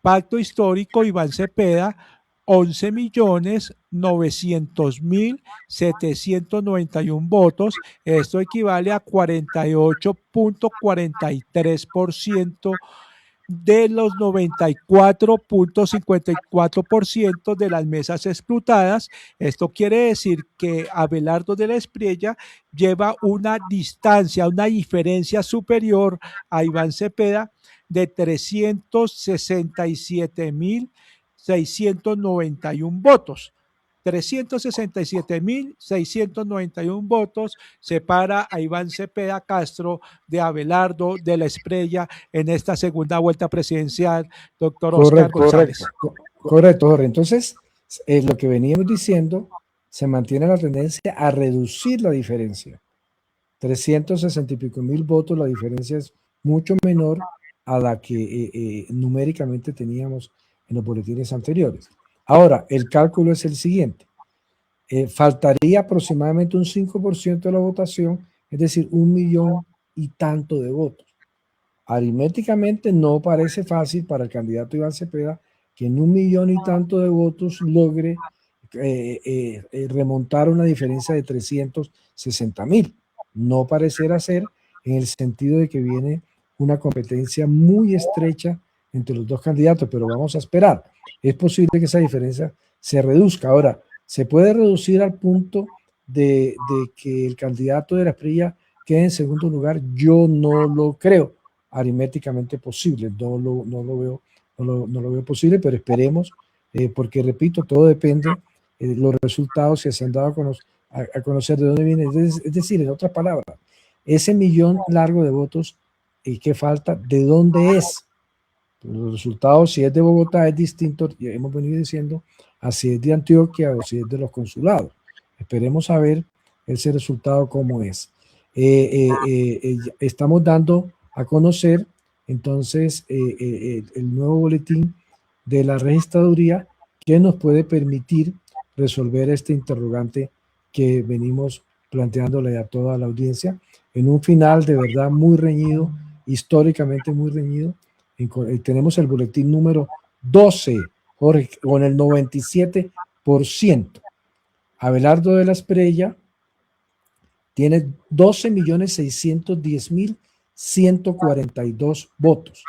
Pacto Histórico, Iván Cepeda, 11.900.791 votos, esto equivale a 48.43% de los 94.54% de las mesas escrutadas. Esto quiere decir que Abelardo de la Espriella lleva una distancia, una diferencia superior a Iván Cepeda de 367.691 votos. 367.691 votos separa a Iván Cepeda Castro de Abelardo de la Espriella en esta segunda vuelta presidencial, doctor Oscar González. Correcto, Jorge. Entonces, lo que veníamos diciendo, se mantiene la tendencia a reducir la diferencia. 360 y pico mil votos, la diferencia es mucho menor a la que numéricamente teníamos en los boletines anteriores. Ahora, el cálculo es el siguiente. Faltaría aproximadamente un 5% de la votación, es decir, 1 millón y tanto de votos. Aritméticamente no parece fácil para el candidato Iván Cepeda que en 1 millón y tanto de votos logre remontar una diferencia de 360.000. No parecerá ser, en el sentido de que viene una competencia muy estrecha entre los dos candidatos, pero vamos a esperar. Es posible que esa diferencia se reduzca. Ahora, ¿se puede reducir al punto de que el candidato de la Espriella quede en segundo lugar? Yo no lo creo aritméticamente posible. No lo veo posible, pero esperemos, porque repito, todo depende de los resultados que se han dado a conocer de dónde viene. Es decir, en otras palabras, ese millón largo de votos que falta, ¿de dónde es? Pues los resultados, si es de Bogotá, es distinto, ya hemos venido diciendo, a si es de Antioquia o si es de los consulados. Esperemos a ver ese resultado cómo es. Estamos dando a conocer entonces el nuevo boletín de la registraduría que nos puede permitir resolver este interrogante que venimos planteándole a toda la audiencia en un final de verdad muy reñido, históricamente muy reñido. Tenemos el boletín número 12, Jorge, con el 97%. Abelardo de la Espriella tiene 12.610.142 votos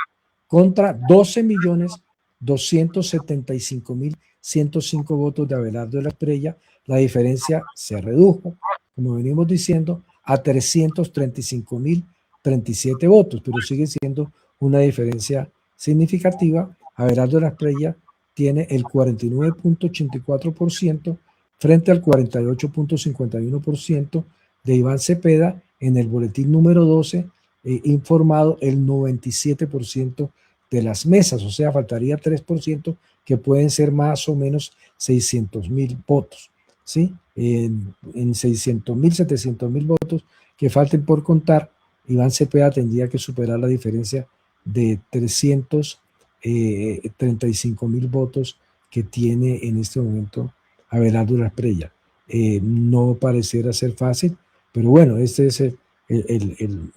contra 12.275.105 votos de Abelardo de la Espriella. La diferencia se redujo, como venimos diciendo, a 335.037 votos, pero sigue siendo una diferencia significativa. Abelardo de la Espriella tiene el 49.84% frente al 48.51% de Iván Cepeda. En el boletín número 12, informado el 97% de las mesas, o sea, faltaría 3%, que pueden ser más o menos 600.000 votos, ¿sí? En 600.000, 700.000 votos que falten por contar, Iván Cepeda tendría que superar la diferencia de 335.000 votos que tiene en este momento Abelardo de la Espriella. No pareciera ser fácil, pero bueno, este es el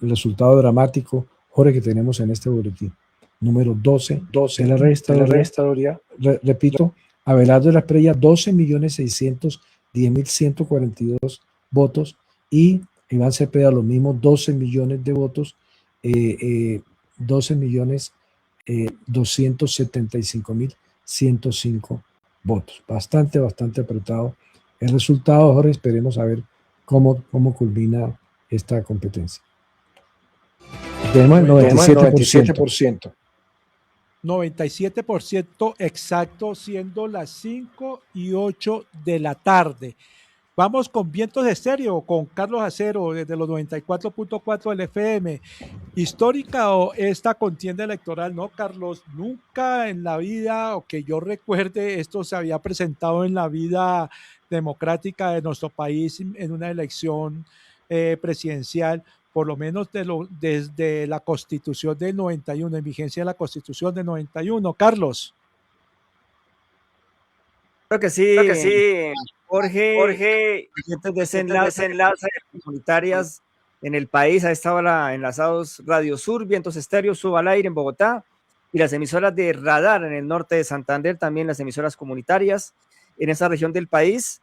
resultado dramático, Jorge, que tenemos en este boletín. Número 12 de la registraduría. Repito, Abelardo de la Espriella, 12.610.142 votos, y Iván Cepeda lo mismo, 12 millones de votos, 12.275.105 votos. Bastante apretado el resultado, Jorge. Esperemos a ver cómo culmina esta competencia. Tenemos el 97%. 97% exacto, siendo las 5:08 de la tarde. Vamos con Vientos Estéreo, con Carlos Acero, desde los 94.4 del FM. Histórica esta contienda electoral, ¿no, Carlos? Nunca en la vida, o que yo recuerde, esto se había presentado en la vida democrática de nuestro país en una elección presidencial, por lo menos desde la Constitución del 91, en vigencia de la Constitución del 91. Carlos. Creo que sí, Jorge, desenlaces comunitarias en el país. A esta hora enlazados Radio Sur, Vientos Estéreo, Suba al Aire en Bogotá, y las emisoras de Radar en el norte de Santander, también las emisoras comunitarias en esa región del país,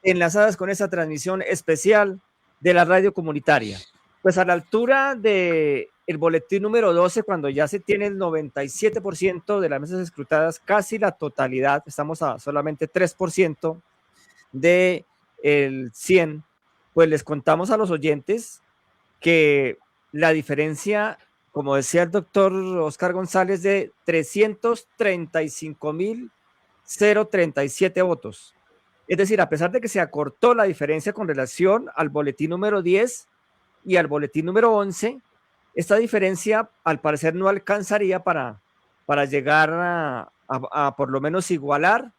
enlazadas con esa transmisión especial de la radio comunitaria. Pues a la altura del boletín número 12, cuando ya se tiene el 97% de las mesas escrutadas, casi la totalidad, estamos a solamente 3% del 100, pues les contamos a los oyentes que la diferencia, como decía el doctor Oscar González, de 335.037 votos. Es decir, a pesar de que se acortó la diferencia con relación al boletín número 10 y al boletín número 11, esta diferencia al parecer no alcanzaría para llegar a por lo menos igualar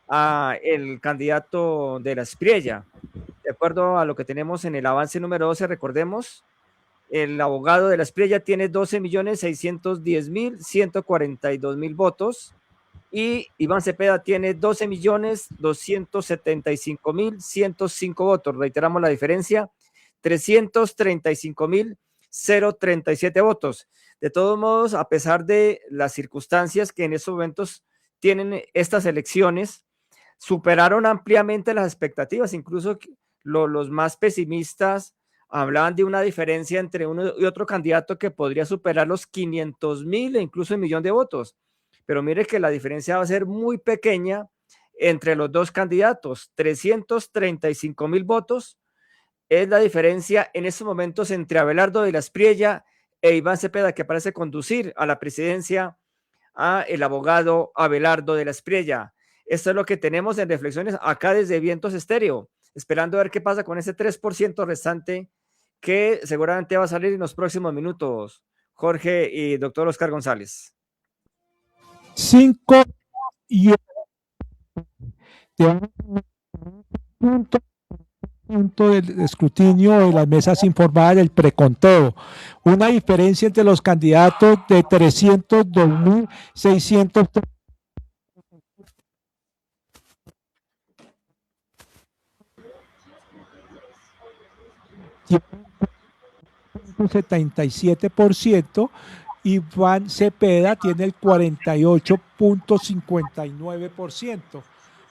a el candidato de la Espriella. De acuerdo a lo que tenemos en el avance número 12, recordemos, el abogado de la Espriella tiene 12.610.142 votos, y Iván Cepeda tiene 12.275.105 votos. Reiteramos la diferencia, 335.037 votos. De todos modos, a pesar de las circunstancias que en estos momentos tienen estas elecciones, superaron ampliamente las expectativas. Incluso los más pesimistas hablaban de una diferencia entre uno y otro candidato que podría superar los 500.000 e incluso el millón de votos. Pero mire que la diferencia va a ser muy pequeña entre los dos candidatos. 335.000 votos es la diferencia en estos momentos entre Abelardo de la Espriella e Iván Cepeda, que parece conducir a la presidencia a el abogado Abelardo de la Espriella. Esto es lo que tenemos en reflexiones acá desde Vientos Estéreo, esperando a ver qué pasa con ese 3% restante que seguramente va a salir en los próximos minutos. Jorge y doctor Oscar González. 5 y punto del escrutinio de las mesas informadas del preconteo. Una diferencia entre los candidatos de 302.600 77%. Iván Cepeda tiene el 48.59%.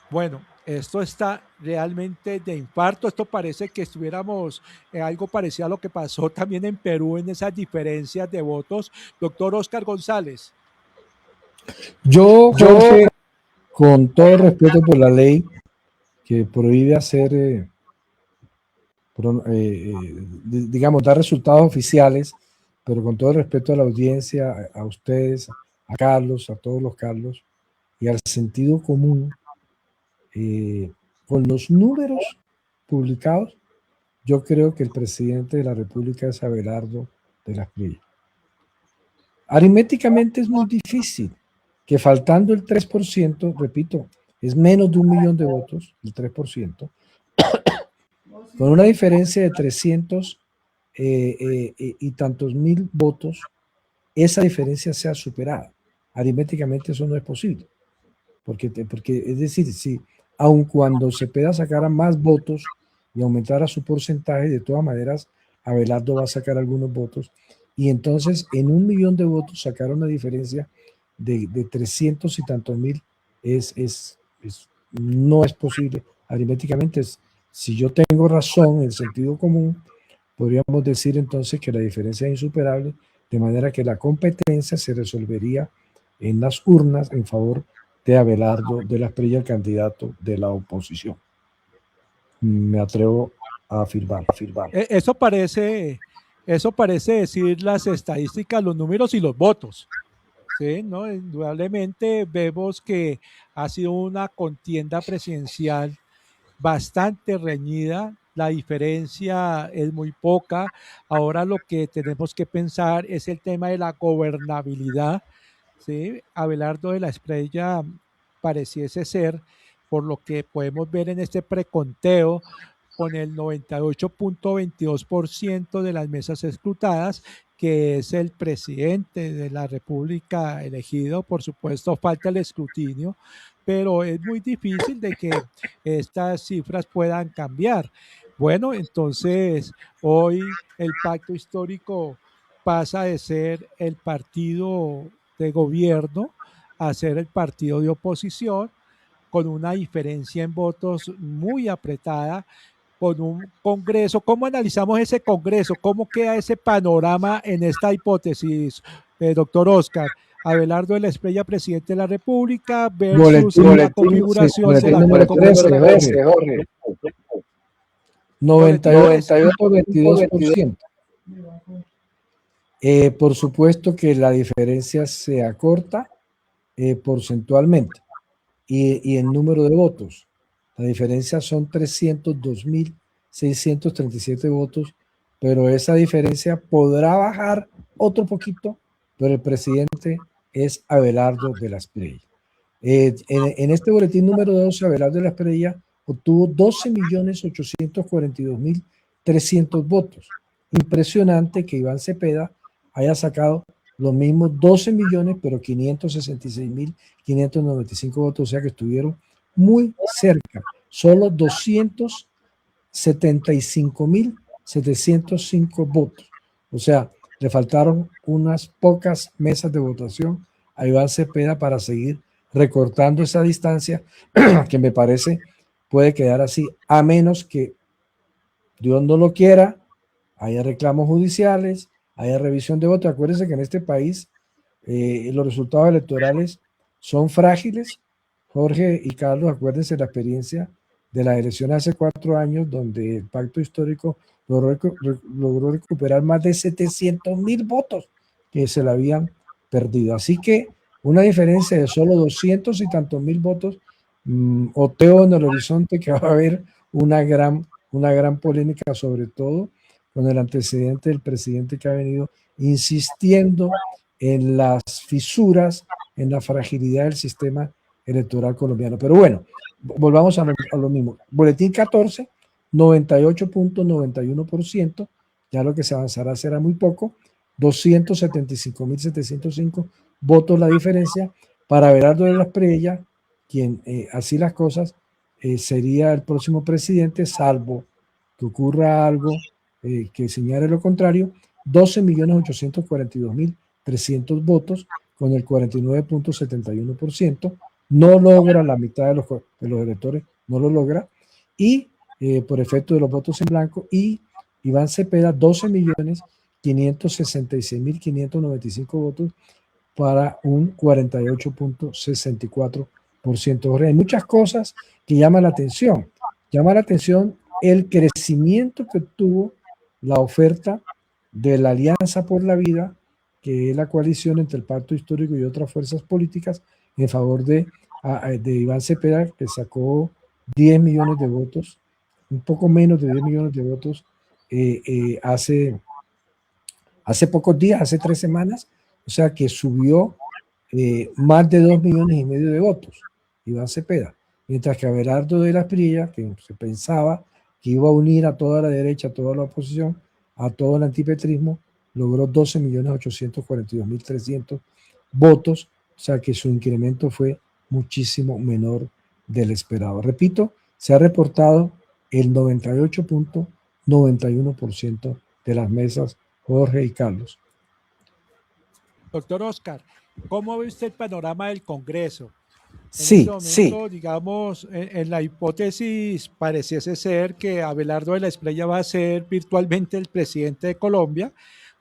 Bueno, esto está realmente de infarto. Esto parece que estuviéramos algo parecido a lo que pasó también en Perú en esas diferencias de votos. Doctor Oscar González. Yo con todo respeto por la ley que prohíbe hacer, digamos, dar resultados oficiales, pero con todo el respeto a la audiencia, a ustedes, a Carlos, a todos los Carlos, y al sentido común, con los números publicados, yo creo que el presidente de la República es Abelardo de las Espriella. Aritméticamente es muy difícil que faltando el 3%, repito, es menos de 1 millón de votos, el 3%, con una diferencia de 300 y tantos mil votos, esa diferencia sea superada. Aritméticamente eso no es posible. Porque es decir, si aun cuando Cepeda sacara más votos y aumentara su porcentaje, de todas maneras, Abelardo va a sacar algunos votos. Y entonces, en 1 millón de votos, sacar una diferencia de 300 y tantos mil no es posible. Aritméticamente, si yo tengo razón en el sentido común, podríamos decir entonces que la diferencia es insuperable, de manera que la competencia se resolvería en las urnas en favor de Abelardo de las Espriella, el candidato de la oposición. Me atrevo a afirmar. Eso parece decir las estadísticas, los números y los votos. Sí, ¿no? Indudablemente vemos que ha sido una contienda presidencial bastante reñida. La diferencia es muy poca. Ahora lo que tenemos que pensar es el tema de la gobernabilidad. ¿Sí? Abelardo de la Espriella pareciese ser, por lo que podemos ver en este preconteo, con el 98.22% de las mesas escrutadas, que es el presidente de la República elegido. Por supuesto, falta el escrutinio, pero es muy difícil de que estas cifras puedan cambiar. Bueno, entonces hoy el pacto histórico pasa de ser el partido de gobierno a ser el partido de oposición, con una diferencia en votos muy apretada, con un Congreso. ¿Cómo analizamos ese Congreso? ¿Cómo queda ese panorama en esta hipótesis, doctor Oscar? Abelardo de la Espriella, presidente de la República, versus la configuración de la Congreso. 98-22%. Por supuesto que la diferencia se acorta porcentualmente y en número de votos. La diferencia son 302.637 votos, pero esa diferencia podrá bajar otro poquito, pero el presidente es Abelardo de la Espriella. En este boletín número 12, Abelardo de la Espriella obtuvo 12.842.300 votos. Impresionante que Iván Cepeda haya sacado los mismos 12 millones, pero 566.595 votos, o sea que estuvieron muy cerca. Solo 275.705 votos. O sea, le faltaron unas pocas mesas de votación a Iván Cepeda para seguir recortando esa distancia que me parece puede quedar así, a menos que Dios no lo quiera, haya reclamos judiciales, haya revisión de votos. Acuérdense que en este país los resultados electorales son frágiles. Jorge y Carlos, acuérdense la experiencia de las elecciones hace 4 años, donde el pacto histórico logró recuperar más de 700.000 votos que se le habían perdido. Así que una diferencia de solo 200 y tantos mil votos, oteo en el horizonte que va a haber una gran polémica, sobre todo con el antecedente del presidente que ha venido insistiendo en las fisuras, en la fragilidad del sistema electoral colombiano. Pero bueno, volvamos a lo mismo. Boletín 14, 98.91%, ya lo que se avanzará será muy poco, 275.705 votos la diferencia. Para Abelardo de la Espriella, quien así las cosas, sería el próximo presidente, salvo que ocurra algo que señale lo contrario, 12.842.300 votos con el 49.71%, no logra la mitad de los electores, no lo logra, y por efecto de los votos en blanco, y Iván Cepeda, 12.566.595 votos para un 48.64%. Hay muchas cosas que llaman la atención. Llama la atención el crecimiento que tuvo la oferta de la Alianza por la Vida, que es la coalición entre el Pacto Histórico y otras fuerzas políticas en favor de Iván Cepeda, que sacó 10 millones de votos, un poco menos de 10 millones de votos hace pocos días, hace 3 semanas, o sea que subió más de 2,5 millones de votos, Iván Cepeda, mientras que Abelardo de la Espriella, que se pensaba que iba a unir a toda la derecha, a toda la oposición, a todo el antipetrismo, logró 12.842.300 votos, o sea que su incremento fue muchísimo menor del esperado. Repito, se ha reportado el 98.91% de las mesas, Jorge y Carlos. Doctor Oscar, ¿cómo ve usted el panorama del Congreso? Sí, momento, digamos, en la hipótesis pareciese ser que Abelardo de la Espriella va a ser virtualmente el presidente de Colombia.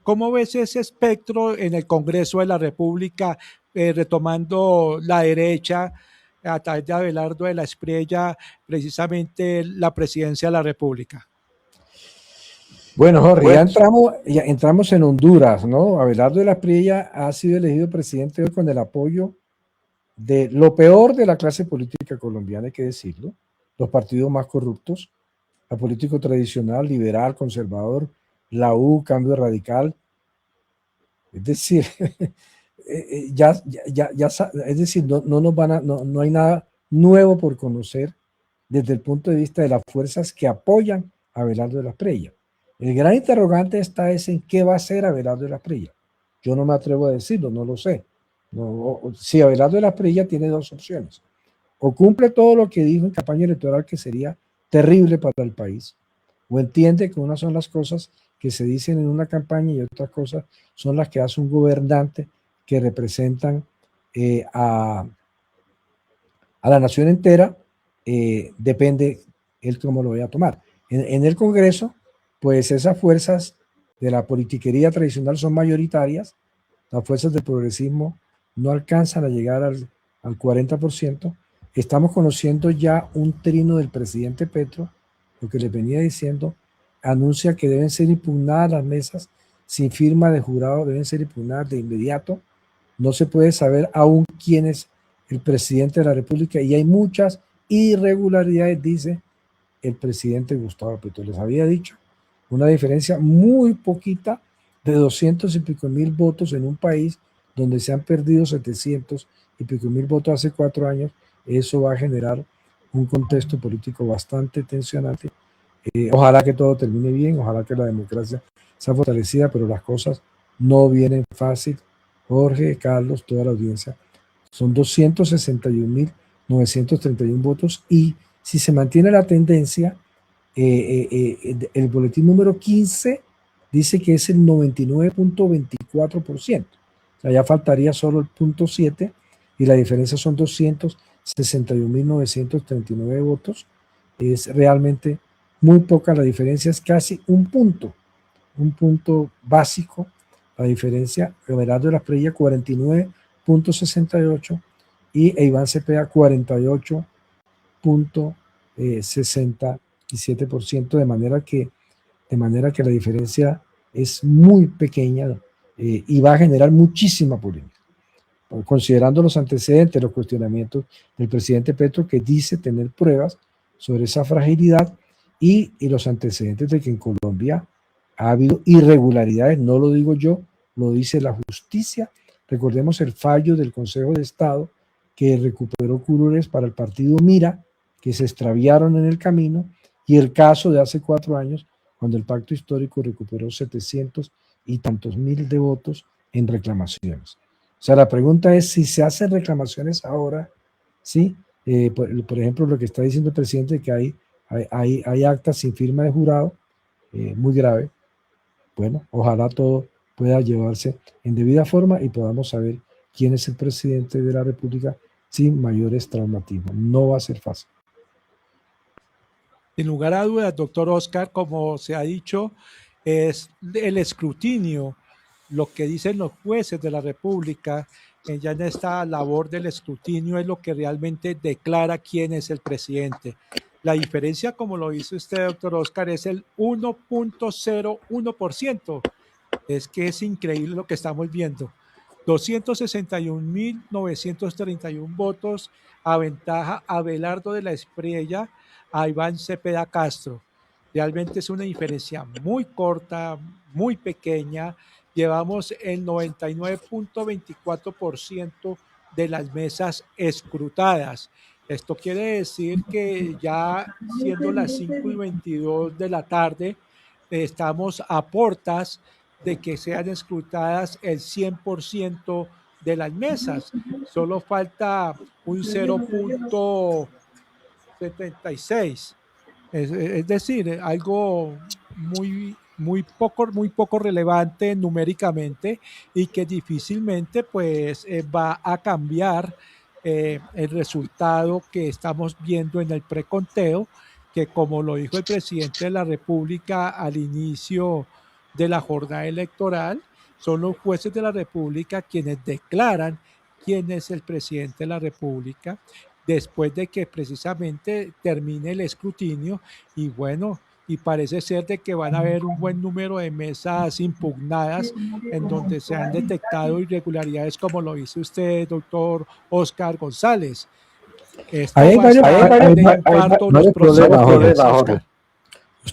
¿Cómo ves ese espectro en el Congreso de la República, retomando la derecha a través de Abelardo de la Espriella, precisamente la presidencia de la República? Bueno, Jorge, ya entramos en Honduras, ¿no? Abelardo de la Espriella ha sido elegido presidente hoy con el apoyo de lo peor de la clase política colombiana, hay que decirlo, los partidos más corruptos, la política tradicional, liberal, conservador, la U, Cambio Radical. Es decir, no hay nada nuevo por conocer desde el punto de vista de las fuerzas que apoyan a Abelardo de la Espriella. El gran interrogante está en qué va a hacer Abelardo de la Espriella. Yo no me atrevo a decirlo, no lo sé. Si Abelardo de la Espriella tiene 2 opciones: o cumple todo lo que dijo en campaña electoral, que sería terrible para el país, o entiende que unas son las cosas que se dicen en una campaña y otras cosas son las que hace un gobernante que representan a la nación entera. Depende él cómo lo vaya a tomar. En el Congreso, pues esas fuerzas de la politiquería tradicional son mayoritarias. Las fuerzas del progresismo no alcanzan a llegar al 40%. Estamos conociendo ya un trino del presidente Petro, lo que le venía diciendo, anuncia que deben ser impugnadas las mesas sin firma de jurado, deben ser impugnadas de inmediato. No se puede saber aún quién es el presidente de la República y hay muchas irregularidades, dice el presidente Gustavo Petro. Les había dicho, una diferencia muy poquita de 200 y pico mil votos en un país donde se han perdido 700 y pico mil votos hace 4 años. Eso va a generar un contexto político bastante tensionante. Ojalá que todo termine bien, ojalá que la democracia sea fortalecida, pero las cosas no vienen fácil. Jorge, Carlos, toda la audiencia, son 261.931 votos y si se mantiene la tendencia, el boletín número 15 dice que es el 99.24%. O sea, ya faltaría solo el 0.7 y la diferencia son 261.939 votos. Es realmente muy poca la diferencia, es casi un punto básico. La diferencia, Abelardo de la Espriella 49.68 y Iván Cepeda 48.67%, de manera que la diferencia es muy pequeña y va a generar muchísima polémica, considerando los antecedentes, los cuestionamientos del presidente Petro, que dice tener pruebas sobre esa fragilidad y los antecedentes de que en Colombia Ha habido irregularidades, no lo digo yo, lo dice la justicia. Recordemos el fallo del Consejo de Estado que recuperó curules para el partido Mira, que se extraviaron en el camino, y el caso de hace 4 años, cuando el Pacto Histórico recuperó 700 y tantos mil de votos en reclamaciones. O sea, la pregunta es si se hacen reclamaciones ahora, ¿sí? Por ejemplo, lo que está diciendo el presidente, que hay actas sin firma de jurado, muy grave. Bueno, ojalá todo pueda llevarse en debida forma y podamos saber quién es el presidente de la República sin mayores traumatismos. No va a ser fácil. Sin lugar a dudas, doctor Oscar, como se ha dicho, es el escrutinio, lo que dicen los jueces de la República, ya en esta labor del escrutinio es lo que realmente declara quién es el presidente. La diferencia, como lo dice usted, doctor Oscar, es el 1.01%. Es que es increíble lo que estamos viendo. 261.931 votos aventaja a Abelardo de la Espriella a Iván Cepeda Castro. Realmente es una diferencia muy corta, muy pequeña. Llevamos el 99.24% de las mesas escrutadas. Esto quiere decir que ya siendo las 5:22 de la tarde, estamos a portas de que sean escrutadas el 100% de las mesas. Solo falta un 0.76. Es decir, algo muy poco relevante numéricamente y que difícilmente pues va a cambiar el resultado que estamos viendo en el preconteo, que como lo dijo el presidente de la República al inicio de la jornada electoral, son los jueces de la República quienes declaran quién es el presidente de la República después de que precisamente termine el escrutinio. Y bueno, y parece ser de que van a haber un buen número de mesas impugnadas en donde se han detectado irregularidades, como lo dice usted, doctor Oscar González. Esto Hay va a estar de varios infarto los próximos días, Oscar.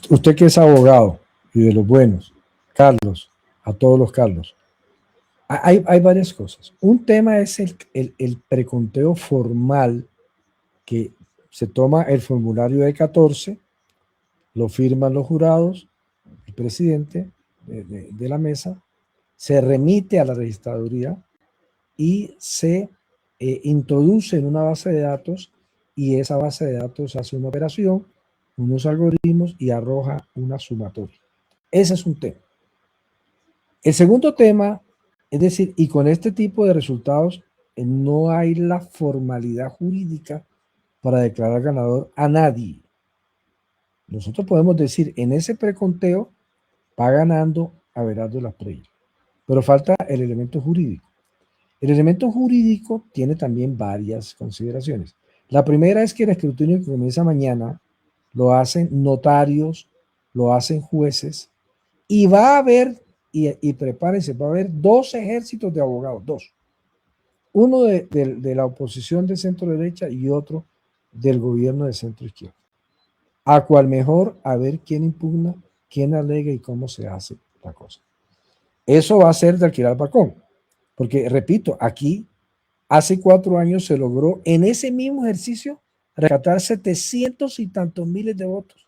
Usted que es abogado y de los buenos, Carlos, a todos los Carlos, hay varias cosas. Un tema es el preconteo formal, que se toma el formulario de 14, lo firman los jurados, el presidente de la mesa, se remite a la registraduría y se introduce en una base de datos, y esa base de datos hace una operación, unos algoritmos y arroja una sumatoria. Ese es un tema. El segundo tema, es decir, y con este tipo de resultados no hay la formalidad jurídica para declarar ganador a nadie. Nosotros podemos decir, en ese preconteo va ganando Abelardo de la Espriella, pero falta el elemento jurídico. El elemento jurídico tiene también varias consideraciones. La primera es que el escrutinio que comienza mañana lo hacen notarios, lo hacen jueces, y va a haber, y prepárense, va a haber 2 ejércitos de abogados, 2. Uno de la oposición de centro derecha y otro del gobierno de centro izquierda. A cual mejor, a ver quién impugna, quién alega y cómo se hace la cosa. Eso va a ser de alquilar balcón. Porque, repito, aquí hace 4 años se logró en ese mismo ejercicio rescatar 700 y tantos miles de votos.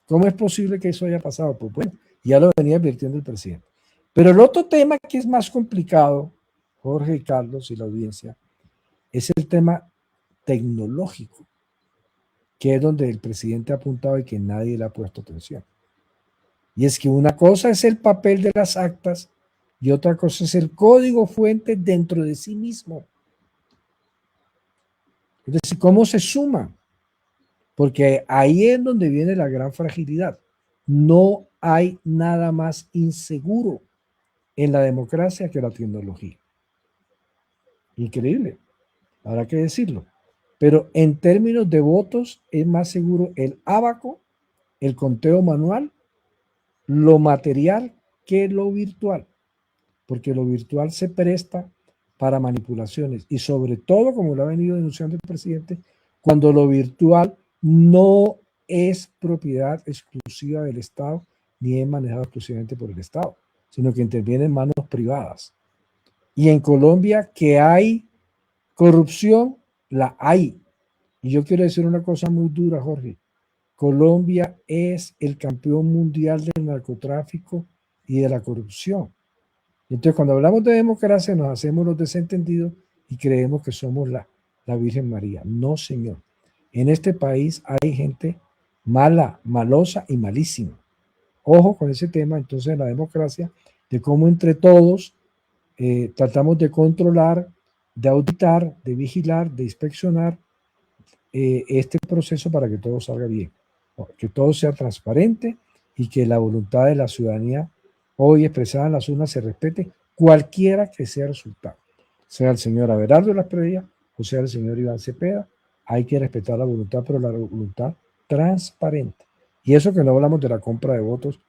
¿Cómo es posible que eso haya pasado? Pues bueno, ya lo venía advirtiendo el presidente. Pero el otro tema que es más complicado, Jorge y Carlos y la audiencia, es el tema tecnológico, que es donde el presidente ha apuntado y que nadie le ha puesto atención. Y es que una cosa es el papel de las actas y otra cosa es el código fuente dentro de sí mismo. Es decir, ¿cómo se suma? Porque ahí es donde viene la gran fragilidad. No hay nada más inseguro en la democracia que la tecnología. Increíble, habrá que decirlo. Pero en términos de votos es más seguro el ábaco, el conteo manual, lo material que lo virtual. Porque lo virtual se presta para manipulaciones y sobre todo, como lo ha venido denunciando el presidente, cuando lo virtual no es propiedad exclusiva del Estado ni es manejado exclusivamente por el Estado, sino que interviene en manos privadas. Y en Colombia, que hay corrupción, la hay. Y yo quiero decir una cosa muy dura, Jorge. Colombia es el campeón mundial del narcotráfico y de la corrupción. Entonces, cuando hablamos de democracia, nos hacemos los desentendidos y creemos que somos la Virgen María. No, señor. En este país hay gente mala, malosa y malísima. Ojo con ese tema, entonces, la democracia, de cómo entre todos tratamos de controlar, de auditar, de vigilar, de inspeccionar este proceso para que todo salga bien, que todo sea transparente y que la voluntad de la ciudadanía hoy expresada en las urnas se respete, cualquiera que sea el resultado, sea el señor Abelardo Las Predias o sea el señor Iván Cepeda. Hay que respetar la voluntad, pero la voluntad transparente. Y eso que no hablamos de la compra de votos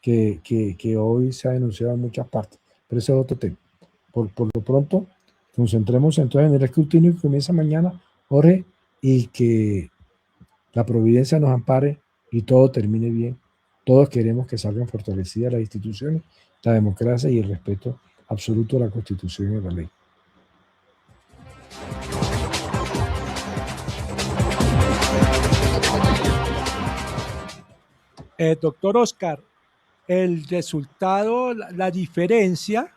que hoy se ha denunciado en muchas partes, pero ese es otro tema. Por lo pronto, concentremos entonces en el escrutinio que comienza mañana, Jorge, y que la providencia nos ampare y todo termine bien. Todos queremos que salgan fortalecidas las instituciones, la democracia y el respeto absoluto a la Constitución y a la ley. Doctor Oscar, el resultado, la diferencia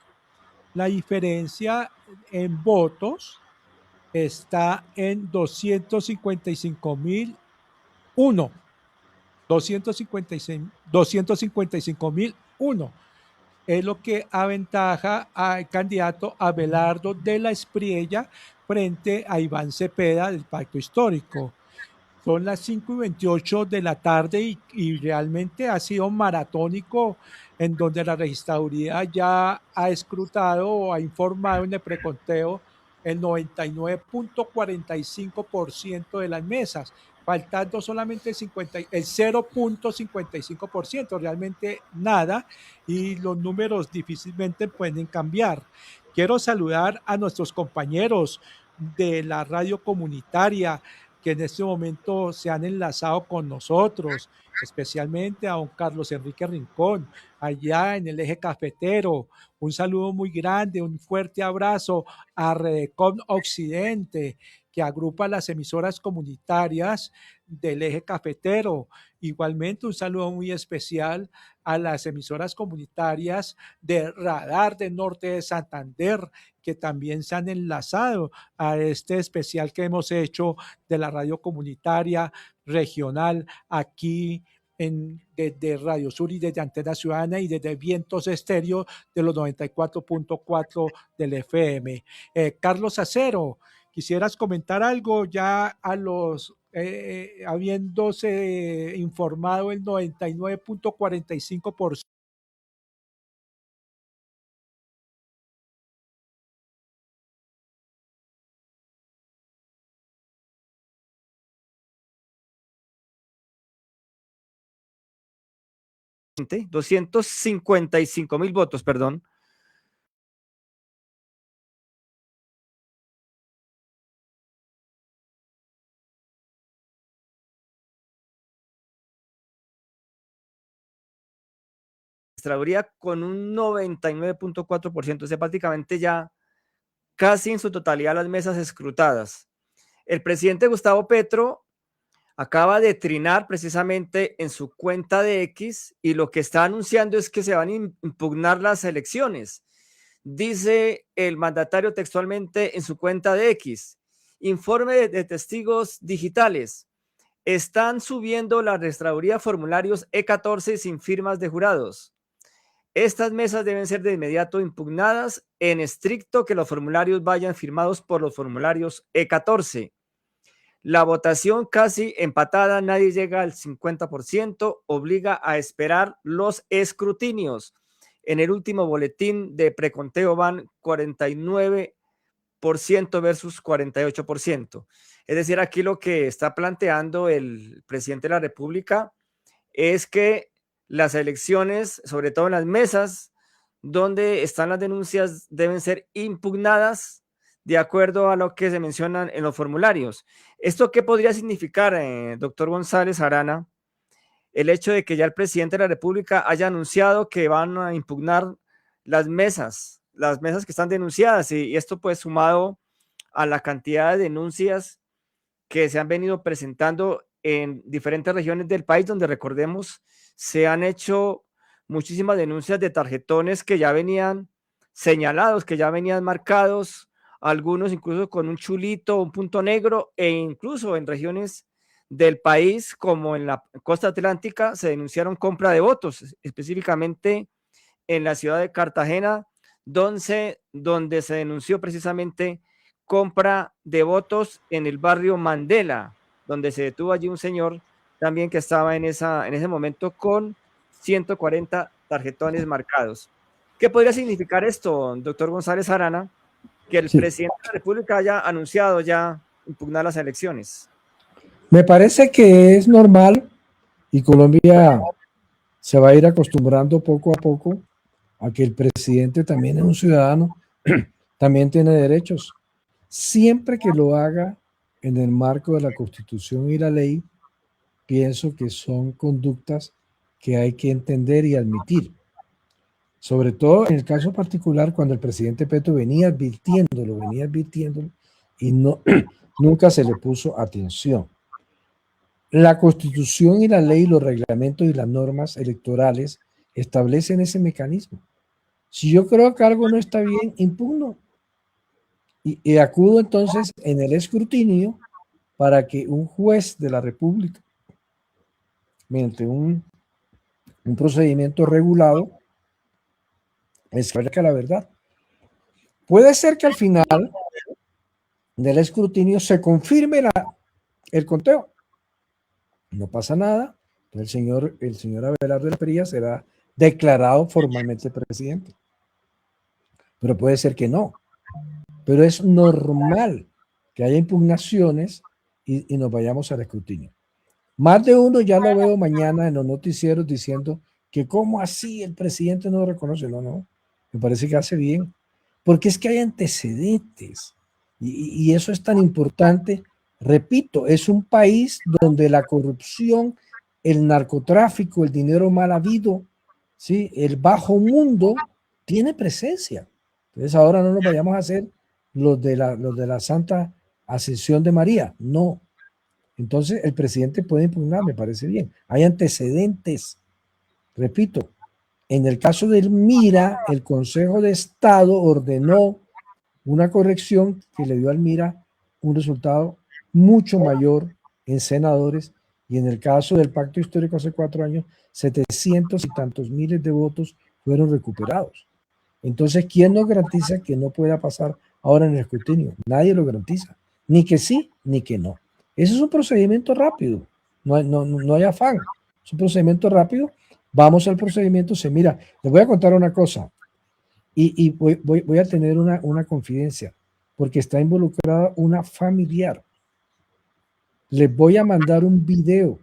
en votos está en 255.001. 255.001 es lo que aventaja al candidato Abelardo de la Espriella frente a Iván Cepeda del Pacto Histórico. Son las 5:28 de la tarde y realmente ha sido maratónico, en donde la registraduría ya ha escrutado o ha informado en el preconteo el 99.45% de las mesas, faltando solamente el 0.55%, realmente nada, y los números difícilmente pueden cambiar. Quiero saludar a nuestros compañeros de la radio comunitaria que en este momento se han enlazado con nosotros, especialmente a don Carlos Enrique Rincón, allá en el eje cafetero. Un saludo muy grande, un fuerte abrazo a Redecom Occidente, que agrupa las emisoras comunitarias del eje cafetero. Igualmente, un saludo muy especial a las emisoras comunitarias de Radar del Norte de Santander, que también se han enlazado a este especial que hemos hecho de la radio comunitaria regional aquí desde Radio Sur y desde Antena Ciudadana y desde Vientos Estéreo de los 94.4 del FM. Carlos Acero, ¿quisieras comentar algo ya a los habiéndose informado el 99.45%? $255,000 votos, perdón. Registraduría con un 99.4%, o sea, prácticamente ya casi en su totalidad las mesas escrutadas. El presidente Gustavo Petro acaba de trinar precisamente en su cuenta de X y lo que está anunciando es que se van a impugnar las elecciones. Dice el mandatario textualmente en su cuenta de X: informe de testigos digitales. Están subiendo la registraduría formularios E14 sin firmas de jurados. Estas mesas deben ser de inmediato impugnadas en estricto que los formularios vayan firmados por los formularios E14. La votación casi empatada, nadie llega al 50%, obliga a esperar los escrutinios. En el último boletín de preconteo van 49% versus 48%. Es decir, aquí lo que está planteando el presidente de la República es que las elecciones, sobre todo en las mesas donde están las denuncias, deben ser impugnadas de acuerdo a lo que se mencionan en los formularios. ¿Esto qué podría significar, doctor González Arana? el hecho de que ya el presidente de la República haya anunciado que van a impugnar las mesas que están denunciadas, y esto pues sumado a la cantidad de denuncias que se han venido presentando en diferentes regiones del país, donde recordemos, se han hecho muchísimas denuncias de tarjetones que ya venían señalados, que ya venían marcados, algunos incluso con un chulito, un punto negro, e incluso en regiones del país, como en la costa atlántica, se denunciaron compra de votos, específicamente en la ciudad de Cartagena, donde se denunció precisamente compra de votos en el barrio Mandela, donde se detuvo allí un señor también que estaba en ese momento con 140 tarjetones marcados. ¿Qué podría significar esto, doctor González Arana, que el presidente de la República haya anunciado ya impugnar las elecciones? Me parece que es normal y Colombia se va a ir acostumbrando poco a poco a que el presidente también es un ciudadano, también tiene derechos. Siempre que lo haga en el marco de la Constitución y la ley, pienso que son conductas que hay que entender y admitir. Sobre todo en el caso particular cuando el presidente Petro venía advirtiéndolo y no, nunca se le puso atención. La Constitución y la ley, los reglamentos y las normas electorales establecen ese mecanismo. Si yo creo que algo no está bien, impugno. Y acudo entonces en el escrutinio para que un juez de la República, mediante un procedimiento regulado, esclarezca la verdad. Puede ser que al final del escrutinio se confirme el conteo. No pasa nada. El señor Abelardo Espiria será declarado formalmente presidente. Pero puede ser que no. Pero es normal que haya impugnaciones y nos vayamos al escrutinio. Más de uno ya lo veo mañana en los noticieros diciendo que cómo así el presidente no lo reconoce. No, me parece que hace bien. Porque es que hay antecedentes. Y eso es tan importante. Repito, es un país donde la corrupción, el narcotráfico, el dinero mal habido, ¿sí?, el bajo mundo tiene presencia. Entonces ahora no nos vayamos a hacer los de la Santa Ascensión de María. No. Entonces el presidente puede impugnar, me parece bien. Hay antecedentes. Repito, en el caso del MIRA, el Consejo de Estado ordenó una corrección que le dio al MIRA un resultado mucho mayor en senadores, y en el caso del pacto histórico hace 4 años, 700 y tantos miles de votos fueron recuperados. Entonces, ¿quién nos garantiza que no pueda pasar ahora en el escrutinio? Nadie lo garantiza, ni que sí, ni que no. Ese es un procedimiento rápido, no hay afán, es un procedimiento rápido. Vamos al procedimiento, se mira. Les voy a contar una cosa, y voy a tener una confidencia, porque está involucrada una familiar. Les voy a mandar un video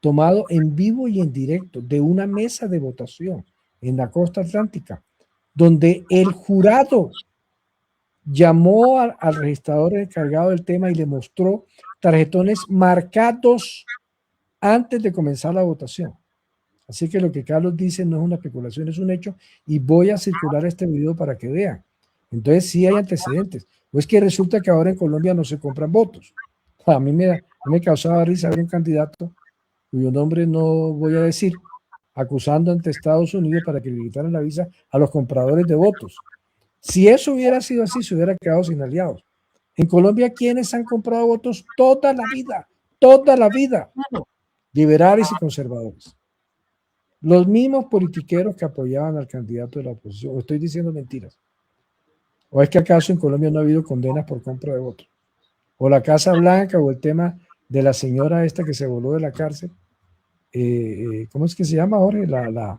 tomado en vivo y en directo de una mesa de votación en la costa atlántica, donde el jurado llamó al registrador encargado del tema y le mostró tarjetones marcados antes de comenzar la votación. Así que lo que Carlos dice no es una especulación, es un hecho, y voy a circular este video para que vean. Entonces sí hay antecedentes. O es que resulta que ahora en Colombia no se compran votos. A mí me causaba risa ver un candidato cuyo nombre no voy a decir, acusando ante Estados Unidos para que le quitaran la visa a los compradores de votos. Si eso hubiera sido así, se hubiera quedado sin aliados. En Colombia, ¿quiénes han comprado votos toda la vida? Toda la vida. Liberales y conservadores. Los mismos politiqueros que apoyaban al candidato de la oposición. ¿O estoy diciendo mentiras? ¿O es que acaso en Colombia no ha habido condenas por compra de votos? ¿O la Casa Blanca, o el tema de la señora esta que se voló de la cárcel? ¿Cómo es que se llama ahora?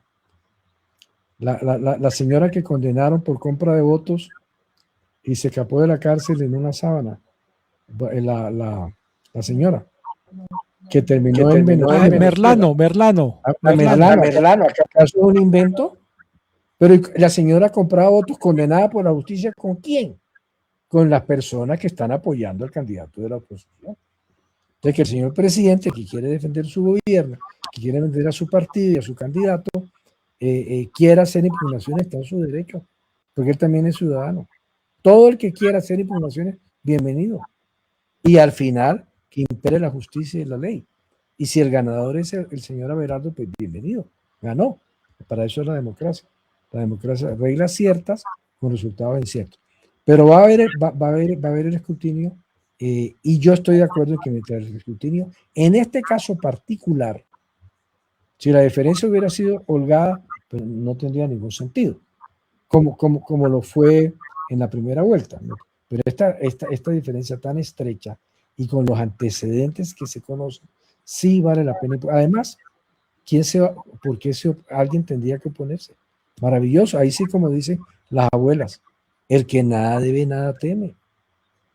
La señora que condenaron por compra de votos y se escapó de la cárcel en una sábana. La señora que terminó en Venezuela. Merlano. ¿Acaso es un invento? Pero la señora compraba votos condenada por la justicia. ¿Con quién? Con las personas que están apoyando al candidato de la oposición. Entonces, que el señor presidente, que quiere defender su gobierno, que quiere defender a su partido y a su candidato, quiera hacer impugnaciones, está en su derecho, porque él también es ciudadano. Todo el que quiera hacer impugnaciones, bienvenido. Y al final, que impere la justicia y la ley. Y si el ganador es el señor Abelardo, pues bienvenido, ganó. Para eso es la democracia. La democracia, reglas ciertas con resultados inciertos. Pero va a haber el escrutinio, y yo estoy de acuerdo en que mientras el escrutinio, en este caso particular, si la diferencia hubiera sido holgada, pues no tendría ningún sentido, como lo fue en la primera vuelta, ¿no? Pero esta diferencia tan estrecha y con los antecedentes que se conocen, sí vale la pena. Además, ¿por qué alguien tendría que oponerse? Maravilloso, ahí sí, como dicen las abuelas, el que nada debe, nada teme.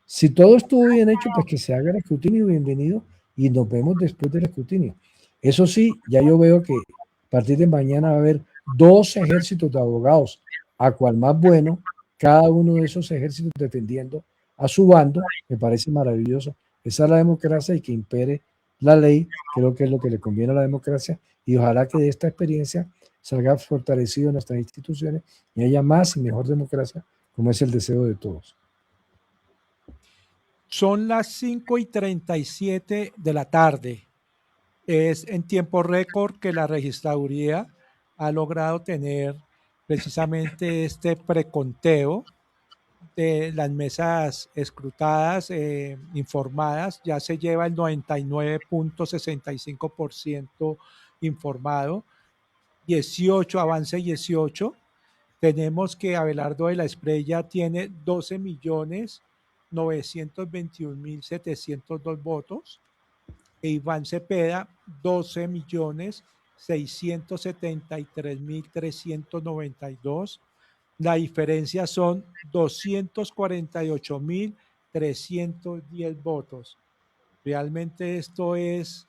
Si todo estuvo bien hecho, pues que se haga el escrutinio, bienvenido, y nos vemos después del escrutinio. Eso sí, ya yo veo que a partir de mañana va a haber 2 ejércitos de abogados, a cual más bueno, cada uno de esos ejércitos defendiendo a su bando. Me parece maravilloso. Esa es la democracia, y que impere la ley, creo que es lo que le conviene a la democracia, y ojalá que de esta experiencia salga fortalecido nuestras instituciones y haya más y mejor democracia, como es el deseo de todos. Son las 5:37 de la tarde. Es en tiempo récord que la registraduría ha logrado tener precisamente este preconteo de las mesas escrutadas, informadas. Ya se lleva el 99.65% informado, 18, avance 18. Tenemos que Abelardo de la Espriella tiene 12.921.702 votos, e Iván Cepeda 12.673.392. La diferencia son 248.310 votos. Realmente esto es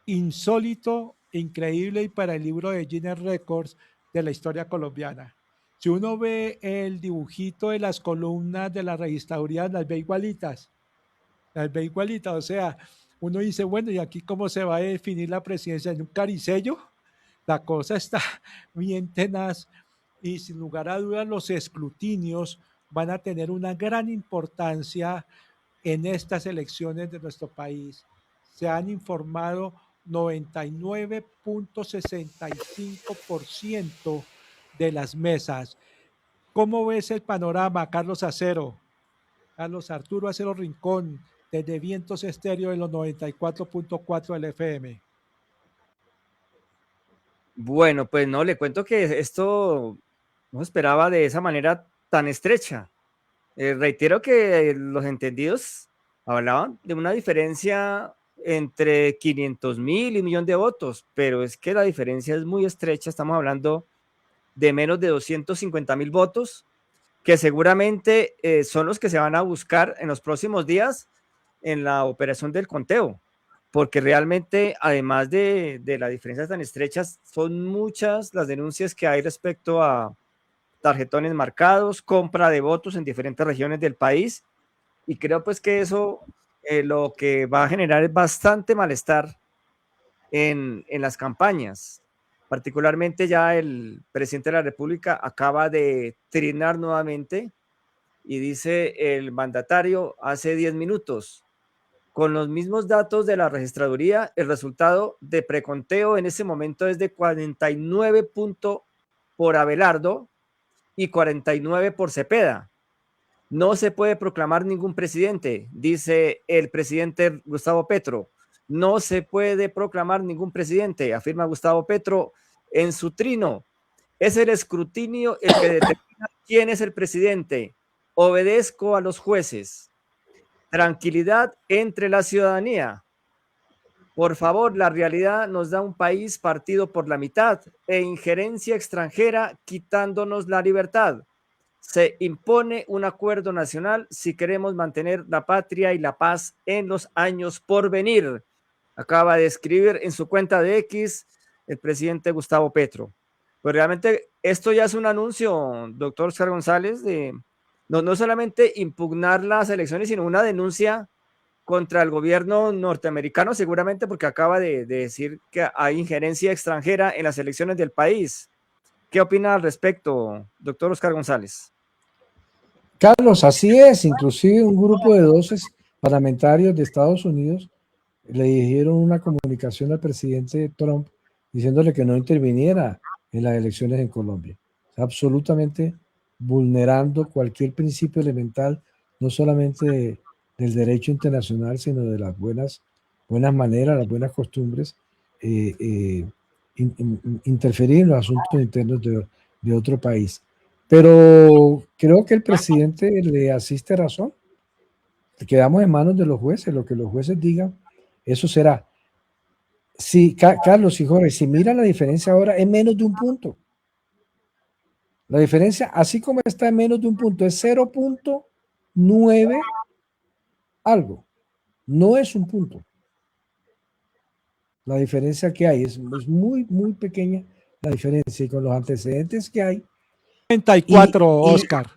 insólito, increíble, y para el libro de Guinness Records de la historia colombiana. Si uno ve el dibujito de las columnas de la registraduría, las ve igualitas, o sea, uno dice, bueno, ¿y aquí cómo se va a definir la presidencia? ¿En un caricello? La cosa está bien tenaz, y sin lugar a dudas los escrutinios van a tener una gran importancia en estas elecciones de nuestro país. Se han informado 99.65% de las mesas. ¿Cómo ves el panorama, Carlos Arturo Acero Rincón, desde Vientos Estéreo de los 94.4 del FM? Bueno, pues no, le cuento que esto no esperaba de esa manera tan estrecha. Reitero que los entendidos hablaban de una diferencia entre 500.000 y 1.000.000 de votos, pero es que la diferencia es muy estrecha. Estamos hablando de menos de 250.000 votos, que seguramente son los que se van a buscar en los próximos días en la operación del conteo, porque realmente, además de las diferencias tan estrechas, son muchas las denuncias que hay respecto a tarjetones marcados, compra de votos en diferentes regiones del país, y creo pues que eso lo que va a generar es bastante malestar en las campañas. Particularmente ya el presidente de la República acaba de trinar nuevamente y dice el mandatario hace 10 minutos, con los mismos datos de la registraduría, el resultado de preconteo en ese momento es de 49 puntos por Abelardo y 49 por Cepeda. No se puede proclamar ningún presidente, dice el presidente Gustavo Petro. No se puede proclamar ningún presidente, afirma Gustavo Petro en su trino. Es el escrutinio el que determina quién es el presidente. Obedezco a los jueces. Tranquilidad entre la ciudadanía. Por favor, la realidad nos da un país partido por la mitad e injerencia extranjera quitándonos la libertad. Se impone un acuerdo nacional si queremos mantener la patria y la paz en los años por venir. Acaba de escribir en su cuenta de X el presidente Gustavo Petro. Pues realmente esto ya es un anuncio, doctor Oscar González, de no solamente impugnar las elecciones, sino una denuncia contra el gobierno norteamericano, seguramente porque acaba de decir que hay injerencia extranjera en las elecciones del país. ¿Qué opina al respecto, doctor Oscar González? Carlos, así es. Inclusive un grupo de 12 parlamentarios de Estados Unidos le dijeron una comunicación al presidente Trump diciéndole que no interviniera en las elecciones en Colombia. Absolutamente vulnerando cualquier principio elemental, no solamente del derecho internacional, sino de las buenas maneras, las buenas costumbres, interferir en los asuntos internos de otro país. Pero creo que el presidente le asiste razón. Quedamos en manos de los jueces, lo que los jueces digan, eso será. Si, Carlos y Jorge, si miran la diferencia ahora, es menos de un punto. La diferencia, así como está en menos de un punto, es 0.9 algo. No es un punto. La diferencia que hay es muy, muy pequeña la diferencia. Y con los antecedentes que hay. 94, Oscar.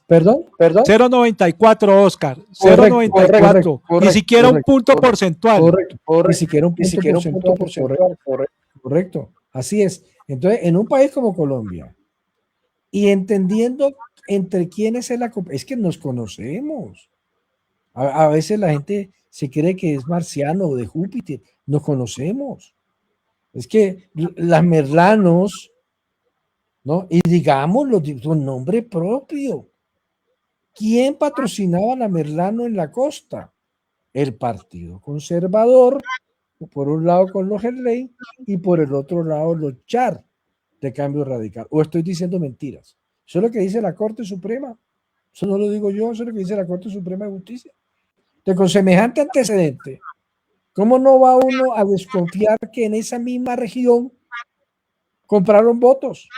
¿Perdón? 0.94, Oscar. 0.94. Ni siquiera un punto porcentual. Ni siquiera un punto porcentual. Correcto. Así es. Entonces, en un país como Colombia, y entendiendo entre quiénes es que nos conocemos. A veces la gente se cree que es marciano o de Júpiter. Nos conocemos. Es que las Merlanos, ¿no? Y digámoslo con nombre propio. ¿Quién patrocinaba a la Merlano en la costa? El Partido Conservador, por un lado con los Henley y por el otro lado los Char de Cambio Radical. ¿O estoy diciendo mentiras? Eso es lo que dice la Corte Suprema. Eso no lo digo yo, eso es lo que dice la Corte Suprema de Justicia. Entonces, con semejante antecedente, ¿cómo no va uno a desconfiar que en esa misma región compraron votos?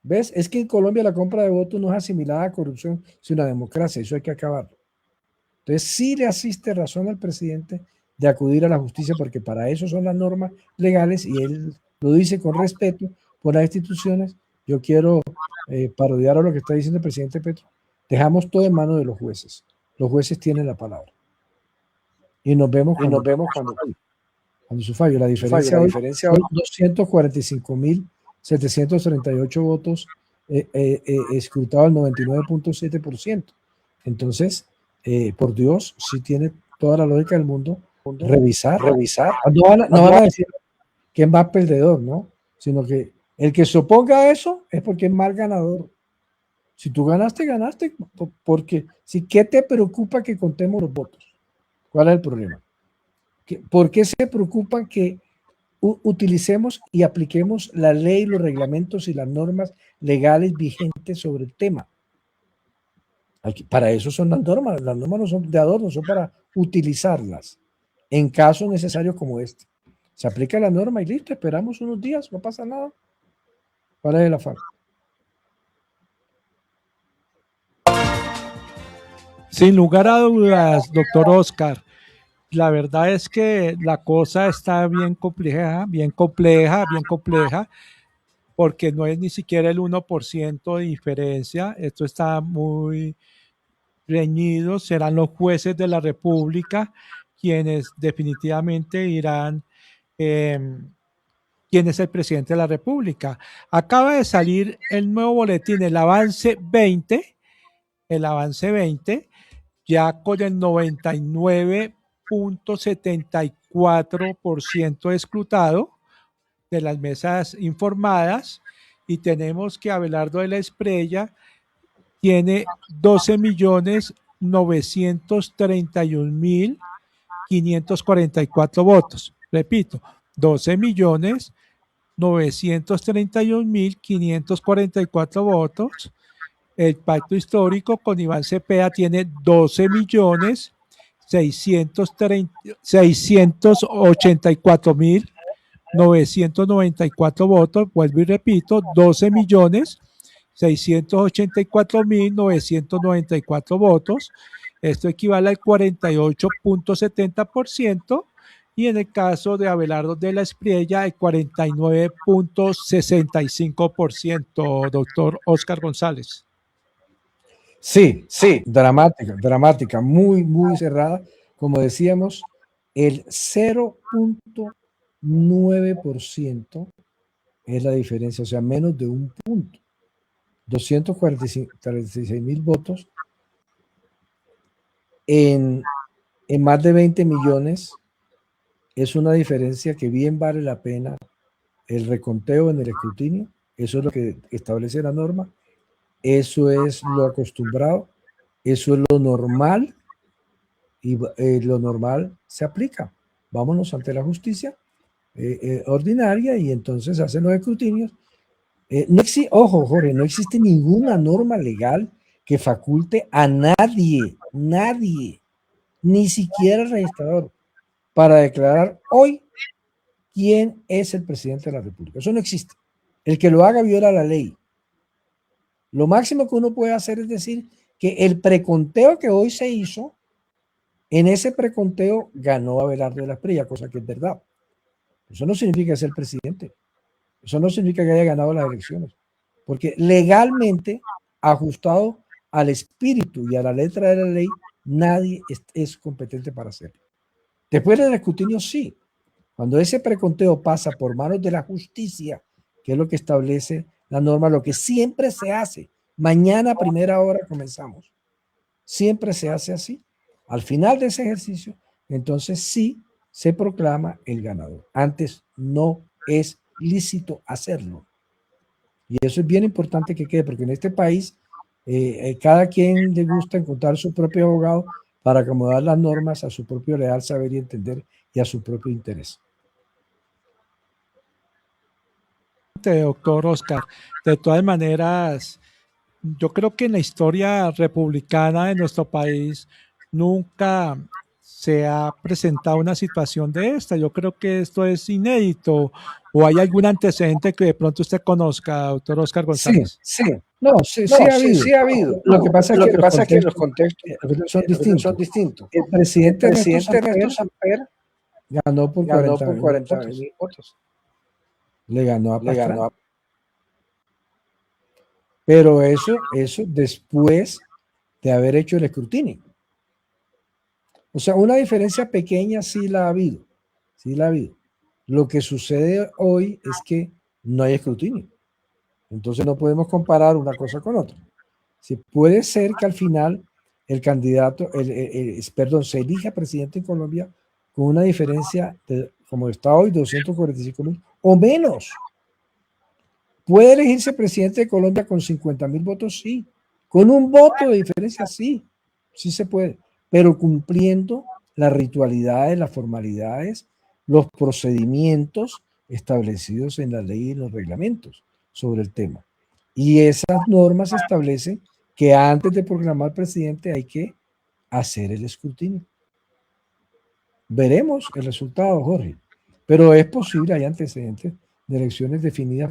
¿Ves? Es que en Colombia la compra de votos no es asimilada a corrupción, sino a democracia. Eso hay que acabarlo. Entonces, sí le asiste razón al presidente de acudir a la justicia, porque para eso son las normas legales y él lo dice con respeto por las instituciones. Yo quiero parodiar a lo que está diciendo el presidente Petro. Dejamos todo en manos de los jueces. Los jueces tienen la palabra. Y nos vemos cuando su fallo. La diferencia hoy son 245.738 votos escrutados al 99.7%. Entonces, por Dios, sí tiene toda la lógica del mundo revisar. No van a decir quién va a perdedor, ¿no? Sino que el que se oponga a eso es porque es mal ganador. Si tú ganaste, ganaste. Porque si, ¿qué te preocupa que contemos los votos? ¿Cuál es el problema? ¿Por qué se preocupan que utilicemos y apliquemos la ley, los reglamentos y las normas legales vigentes sobre el tema? Para eso son las normas no son de adorno, son para utilizarlas en casos necesarios como este. Se aplica la norma y listo, esperamos unos días, no pasa nada. ¿Cuál es el afán? Sin lugar a dudas, doctor Oscar, la verdad es que la cosa está bien compleja, porque no es ni siquiera el 1% de diferencia. Esto está muy reñido. Serán los jueces de la República quienes definitivamente dirán quién es el presidente de la República. Acaba de salir el nuevo boletín, el avance 20, ya con el 99.74% escrutado de las mesas informadas, y tenemos que Abelardo de la Espriella tiene 12.931.544 votos. Repito, 12.931.544 votos. El pacto histórico con Iván Cepeda tiene 12.684.994 votos. Vuelvo y repito, 12.684.994 votos. Esto equivale al 48.70%, y en el caso de Abelardo de la Espriella, el 49.65%, doctor Oscar González. Sí, dramática, muy, muy cerrada. Como decíamos, el 0.9% es la diferencia, o sea, menos de un punto. 246.000 votos en más de 20 millones es una diferencia que bien vale la pena el reconteo en el escrutinio. Eso es lo que establece la norma, eso es lo acostumbrado, eso es lo normal, y lo normal se aplica. Vámonos ante la justicia ordinaria y entonces hacen los escrutinios. Ojo, Jorge, no existe ninguna norma legal que faculte a nadie, ni siquiera el registrador, para declarar hoy quién es el presidente de la República. Eso no existe. El que lo haga viola la ley. Lo máximo que uno puede hacer es decir que el preconteo que hoy se hizo, en ese preconteo ganó Abelardo de la Espriella, cosa que es verdad. Eso no significa ser presidente. Eso no significa que haya ganado las elecciones. Porque legalmente, ajustado al espíritu y a la letra de la ley, nadie es competente para hacerlo. Después del escrutinio, sí. Cuando ese preconteo pasa por manos de la justicia, que es lo que establece la norma, lo que siempre se hace, mañana a primera hora comenzamos, siempre se hace así. Al final de ese ejercicio, entonces sí se proclama el ganador. Antes no es lícito hacerlo. Y eso es bien importante que quede, porque en este país cada quien le gusta encontrar su propio abogado para acomodar las normas a su propio leal saber y entender y a su propio interés. Doctor Oscar, de todas maneras, yo creo que en la historia republicana de nuestro país nunca se ha presentado una situación de esta. Yo creo que esto es inédito. ¿O hay algún antecedente que de pronto usted conozca, doctor Oscar González? Sí. No, sí ha habido. Lo que pasa es que los contextos son distintos. El presidente Ernesto Samper ganó por 40.000 votos. Le ganó a Pastrana. Pero eso después de haber hecho el escrutinio. O sea, una diferencia pequeña sí la ha habido. Lo que sucede hoy es que no hay escrutinio. Entonces no podemos comparar una cosa con otra. Si puede ser que al final el candidato, se elija presidente en Colombia con una diferencia, como está hoy, 245.000 o menos. ¿Puede elegirse presidente de Colombia con 50.000 votos? Sí. ¿Con un voto de diferencia? Sí. Sí se puede. Pero cumpliendo las ritualidades, las formalidades, los procedimientos establecidos en la ley y en los reglamentos sobre el tema. Y esas normas establecen que antes de proclamar presidente hay que hacer el escrutinio. Veremos el resultado, Jorge. Pero es posible, hay antecedentes de elecciones definidas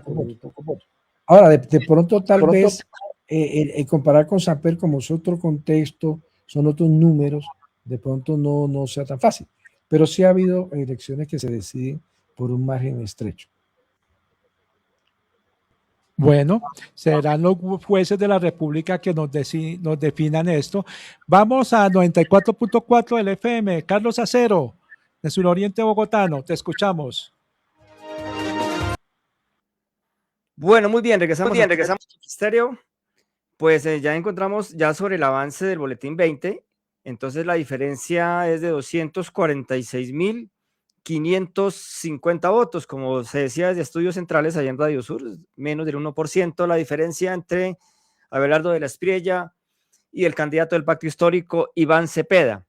por muy poco voto. Ahora, de pronto tal vez comparar con Samper, como es otro contexto, son otros números, de pronto no sea tan fácil. Pero sí ha habido elecciones que se deciden por un margen estrecho. Bueno, serán los jueces de la República que nos definan esto. Vamos a 94.4 del FM. Carlos Acero, de Suroriente Bogotano, te escuchamos. Bueno, muy bien, regresamos al ministerio. Pues ya encontramos ya sobre el avance del boletín 20. Entonces la diferencia es de 246.550 votos, como se decía desde Estudios Centrales allá en Radio Sur, menos del 1% la diferencia entre Abelardo de la Espriella y el candidato del Pacto Histórico, Iván Cepeda.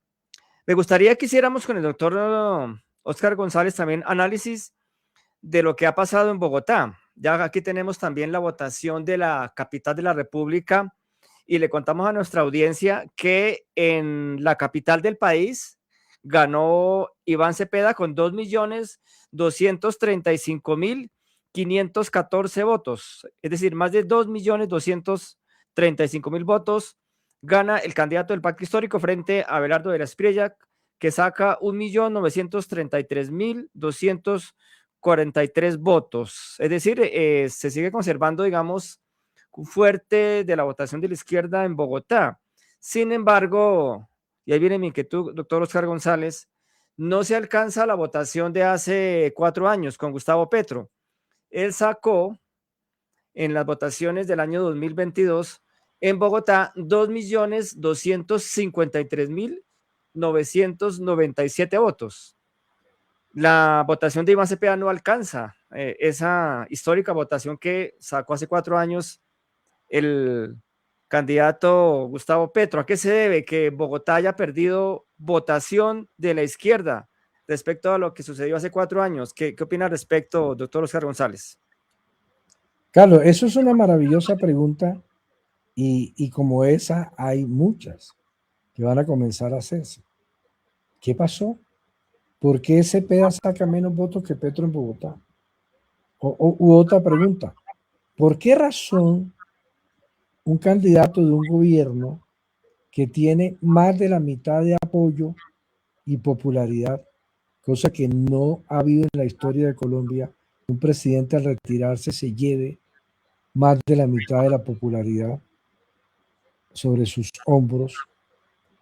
Me gustaría que hiciéramos con el doctor Oscar González también análisis de lo que ha pasado en Bogotá. Ya aquí tenemos también la votación de la capital de la República y le contamos a nuestra audiencia que en la capital del país ganó Iván Cepeda con 2.235.514 votos, es decir, más de 2.235.000 votos. Gana el candidato del Pacto Histórico frente a Abelardo de la Espriella, que saca 1.933.243 votos. Es decir, se sigue conservando, digamos, fuerte de la votación de la izquierda en Bogotá. Sin embargo, y ahí viene mi inquietud, doctor Oscar González, no se alcanza la votación de hace 4 años con Gustavo Petro. Él sacó en las votaciones del año 2022 en Bogotá 2.253.997 votos. La votación de Iván Cepeda no alcanza esa histórica votación que sacó hace 4 años el candidato Gustavo Petro. ¿A qué se debe que Bogotá haya perdido votación de la izquierda respecto a lo que sucedió hace 4 años? ¿Qué opina al respecto, doctor Oscar González? Carlos, eso es una maravillosa pregunta y como esa hay muchas que van a comenzar a hacerse. ¿Qué pasó? ¿Por qué Cepeda saca menos votos que Petro en Bogotá? U otra pregunta, ¿por qué razón un candidato de un gobierno que tiene más de la mitad de apoyo y popularidad, cosa que no ha habido en la historia de Colombia, un presidente al retirarse se lleve más de la mitad de la popularidad sobre sus hombros,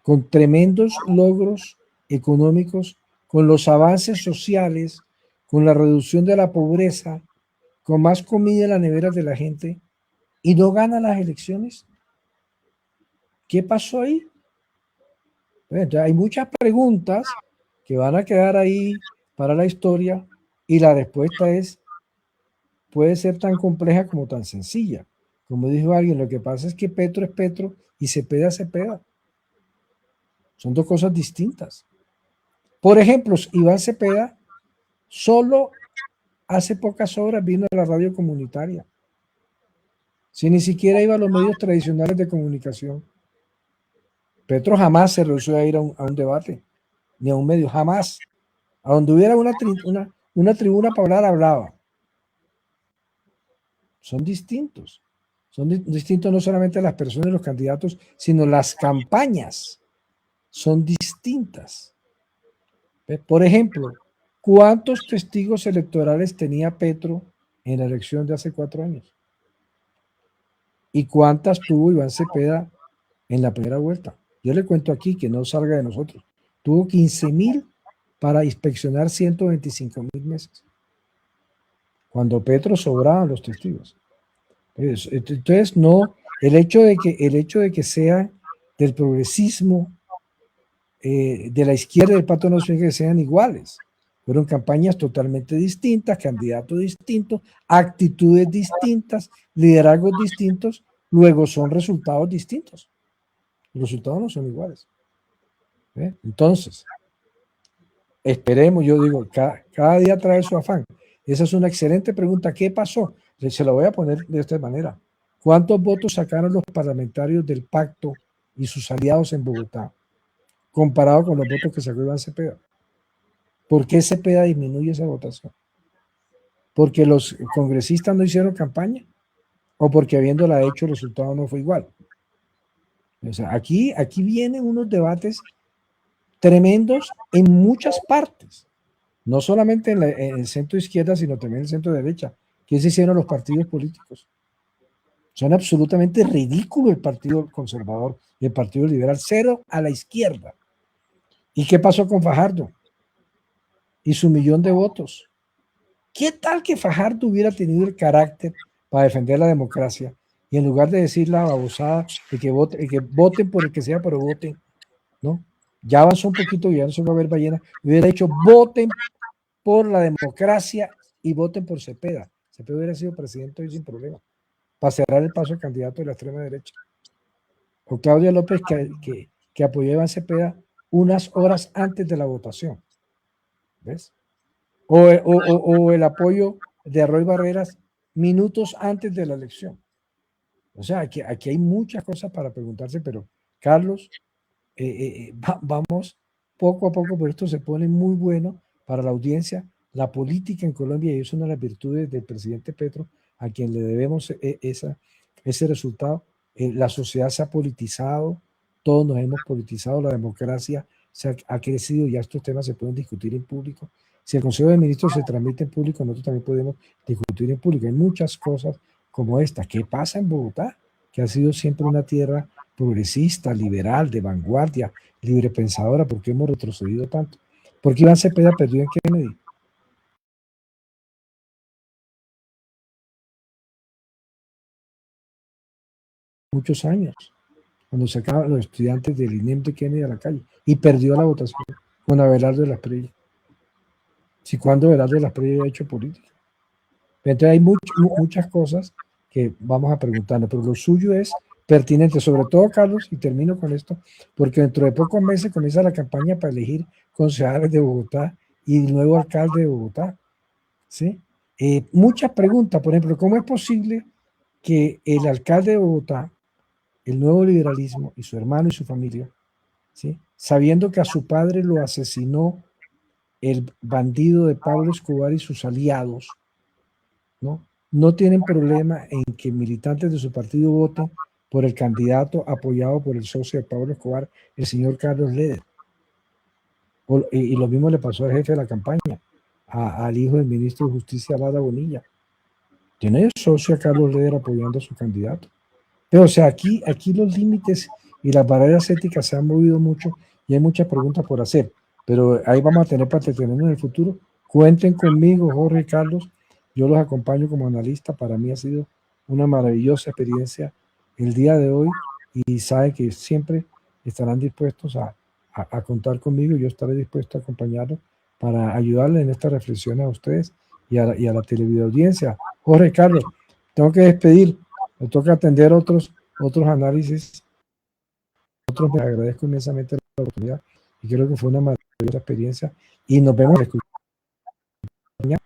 con tremendos logros económicos, con los avances sociales, con la reducción de la pobreza, con más comida en las neveras de la gente, y no gana las elecciones? ¿Qué pasó ahí? Entonces, hay muchas preguntas que van a quedar ahí para la historia y la respuesta puede ser tan compleja como tan sencilla. Como dijo alguien, lo que pasa es que Petro es Petro y Cepeda es Cepeda. Son dos cosas distintas. Por ejemplo, Iván Cepeda solo hace pocas horas vino a la radio comunitaria. Si ni siquiera iba a los medios tradicionales de comunicación. Petro jamás se rehusó a ir a un debate, ni a un medio, jamás. A donde hubiera una tribuna para hablar, hablaba. Son distintos. Son distintos no solamente las personas y los candidatos, sino las campañas. Son distintas. Por ejemplo, ¿cuántos testigos electorales tenía Petro en la elección de hace 4 años? ¿Y cuántas tuvo Iván Cepeda en la primera vuelta? Yo le cuento aquí que no salga de nosotros. Tuvo 15.000 para inspeccionar 125.000 mesas. Cuando Petro sobraban los testigos. Entonces no, el hecho de que sea del progresismo, de la izquierda y del pacto no significa que sean iguales. Fueron campañas totalmente distintas, candidatos distintos, actitudes distintas, liderazgos distintos, luego son resultados distintos. Los resultados no son iguales. Entonces, esperemos, yo digo, cada día trae su afán. Esa es una excelente pregunta. ¿Qué pasó? Se la voy a poner de esta manera. ¿Cuántos votos sacaron los parlamentarios del pacto y sus aliados en Bogotá comparado con los votos que sacó Iván Cepeda? ¿Por qué Cepeda disminuye esa votación? ¿Porque los congresistas no hicieron campaña? ¿O porque habiéndola hecho el resultado no fue igual? O sea, aquí vienen unos debates tremendos en muchas partes, no solamente en el centro izquierda, sino también en el centro derecha. ¿Qué se hicieron los partidos políticos? Son absolutamente ridículos el Partido Conservador y el Partido Liberal, cero a la izquierda. ¿Y qué pasó con Fajardo? Y su 1.000.000 de votos. ¿Qué tal que Fajardo hubiera tenido el carácter para defender la democracia y en lugar de decir la babosada de que voten por el que sea, pero voten, ¿no? Ya avanzó un poquito, ya no se va a ver ballena, hubiera dicho voten por la democracia y voten por Cepeda. Cepeda hubiera sido presidente hoy sin problema, para cerrar el paso al candidato de la extrema derecha. O Claudia López, que apoyó a Iván Cepeda unas horas antes de la votación. ¿Ves? O el apoyo de Roy Barreras minutos antes de la elección. O sea, aquí hay muchas cosas para preguntarse, pero Carlos, vamos poco a poco, pero esto se pone muy bueno para la audiencia. La política en Colombia, y es una de las virtudes del presidente Petro, a quien le debemos ese resultado. La sociedad se ha politizado, todos nos hemos politizado, la democracia ha crecido, ya estos temas se pueden discutir en público. Si el Consejo de Ministros se transmite en público, nosotros también podemos discutir en público. Hay muchas cosas como esta. ¿Qué pasa en Bogotá? Que ha sido siempre una tierra progresista, liberal, de vanguardia, librepensadora. ¿Por qué hemos retrocedido tanto? ¿Por qué Iván Cepeda perdió en Kennedy? Muchos años, cuando sacaban los estudiantes del INEM de Kennedy a la calle, y perdió la votación con Abelardo de las Preyes. Si cuando Abelardo de las Preyes ha hecho política. Entonces hay muchas cosas que vamos a preguntarnos, pero lo suyo es pertinente, sobre todo, Carlos, y termino con esto, porque dentro de pocos meses comienza la campaña para elegir concejales de Bogotá y el nuevo alcalde de Bogotá, ¿sí? Muchas preguntas, por ejemplo, ¿cómo es posible que el alcalde de Bogotá, el nuevo liberalismo y su hermano y su familia, ¿sí?, sabiendo que a su padre lo asesinó el bandido de Pablo Escobar y sus aliados, no tienen problema en que militantes de su partido voten por el candidato apoyado por el socio de Pablo Escobar, el señor Carlos Leder? Y lo mismo le pasó al jefe de la campaña, al hijo del ministro de Justicia, Lara Bonilla. Tiene el socio a Carlos Leder apoyando a su candidato. Pero, o sea, aquí los límites y las barreras éticas se han movido mucho y hay muchas preguntas por hacer. Pero ahí vamos a tener para entretenernos en el futuro. Cuenten conmigo, Jorge y Carlos. Yo los acompaño como analista. Para mí ha sido una maravillosa experiencia el día de hoy y sabe que siempre estarán dispuestos a contar conmigo. Yo estaré dispuesto a acompañarlos para ayudarles en estas reflexiones a ustedes y a la televideoaudiencia. Jorge, Carlos, tengo que despedir. Me toca atender otros análisis. Me agradezco inmensamente la oportunidad y creo que fue una maravillosa experiencia. Y nos vemos en la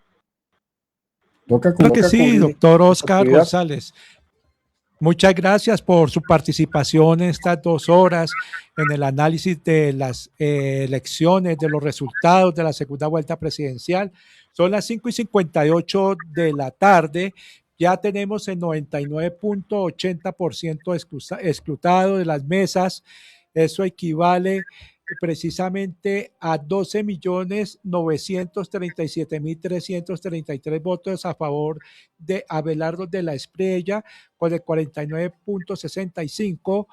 Creo que sí, doctor Oscar González. Muchas gracias por su participación en estas 2 horas en el análisis de las elecciones, de los resultados de la segunda vuelta presidencial. Son las 5:58 de la tarde. Ya tenemos el 99.80% escrutado de las mesas. Eso equivale precisamente a 12.937.333 votos a favor de Abelardo de la Espriella, con el 49.65,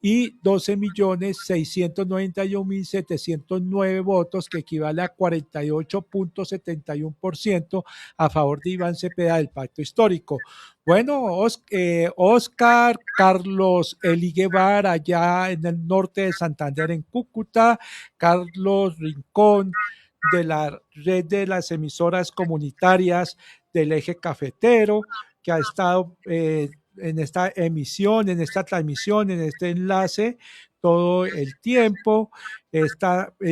y 12.691.709 votos, que equivale a 48.71% a favor de Iván Cepeda del Pacto Histórico. Bueno, Oscar Carlos Eli Guevara, allá en el norte de Santander, en Cúcuta, Carlos Rincón, de la red de las emisoras comunitarias del Eje Cafetero, que ha estado en esta emisión, en esta transmisión, en este enlace todo el tiempo. Es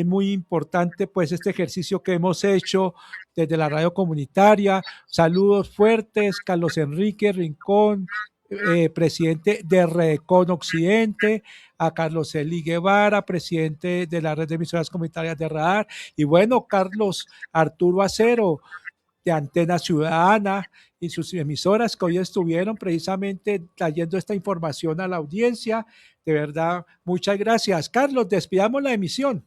muy importante pues este ejercicio que hemos hecho desde la radio comunitaria. Saludos fuertes, Carlos Enrique Rincón, presidente de Redecon Occidente, a Carlos Eli Guevara, presidente de la red de emisoras comunitarias de Radar, y bueno, Carlos Arturo Acero, de Antena Ciudadana, y sus emisoras que hoy estuvieron precisamente trayendo esta información a la audiencia. De verdad, muchas gracias. Carlos, despidamos la emisión.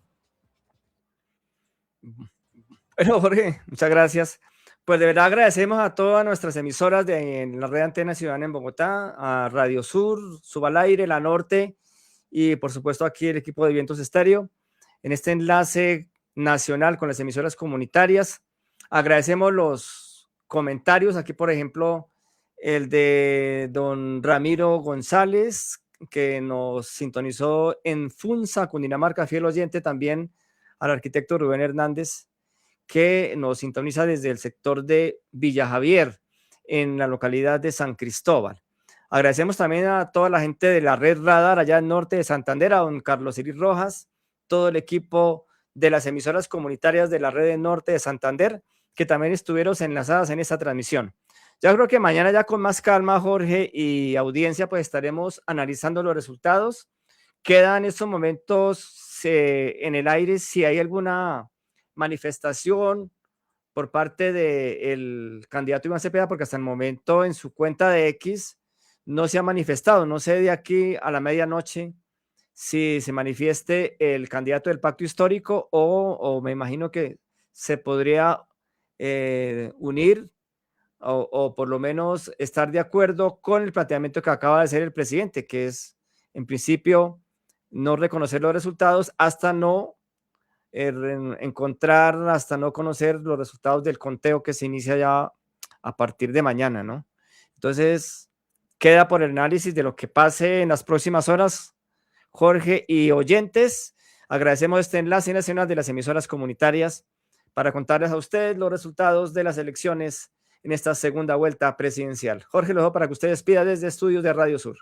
Bueno, Jorge, muchas gracias. Pues de verdad agradecemos a todas nuestras emisoras en la red Antena Ciudadana en Bogotá, a Radio Sur, Subal Aire, La Norte, y por supuesto aquí el equipo de Vientos Estéreo, en este enlace nacional con las emisoras comunitarias. Agradecemos los comentarios, aquí por ejemplo el de don Ramiro González, que nos sintonizó en Funza, Cundinamarca, fiel oyente, también al arquitecto Rubén Hernández, que nos sintoniza desde el sector de Villa Javier, en la localidad de San Cristóbal. Agradecemos también a toda la gente de la red Radar allá al norte de Santander, a don Carlos Iris Rojas, todo el equipo de las emisoras comunitarias de la red del norte de Santander, que también estuvieron enlazadas en esta transmisión. Ya creo que mañana ya con más calma, Jorge y audiencia, pues estaremos analizando los resultados. Queda en estos momentos en el aire si hay alguna manifestación por parte del candidato Iván Cepeda, porque hasta el momento en su cuenta de X no se ha manifestado. No sé de aquí a la medianoche si se manifieste el candidato del Pacto Histórico o me imagino que se podría unir o por lo menos estar de acuerdo con el planteamiento que acaba de hacer el presidente, que es, en principio, no reconocer los resultados hasta no hasta no conocer los resultados del conteo que se inicia ya a partir de mañana, ¿no? Entonces, queda por el análisis de lo que pase en las próximas horas. Jorge y oyentes, agradecemos este enlace nacional de las emisoras comunitarias para contarles a ustedes los resultados de las elecciones en esta segunda vuelta presidencial. Jorge, lo dejo para que usted despida desde estudios de Radio Sur.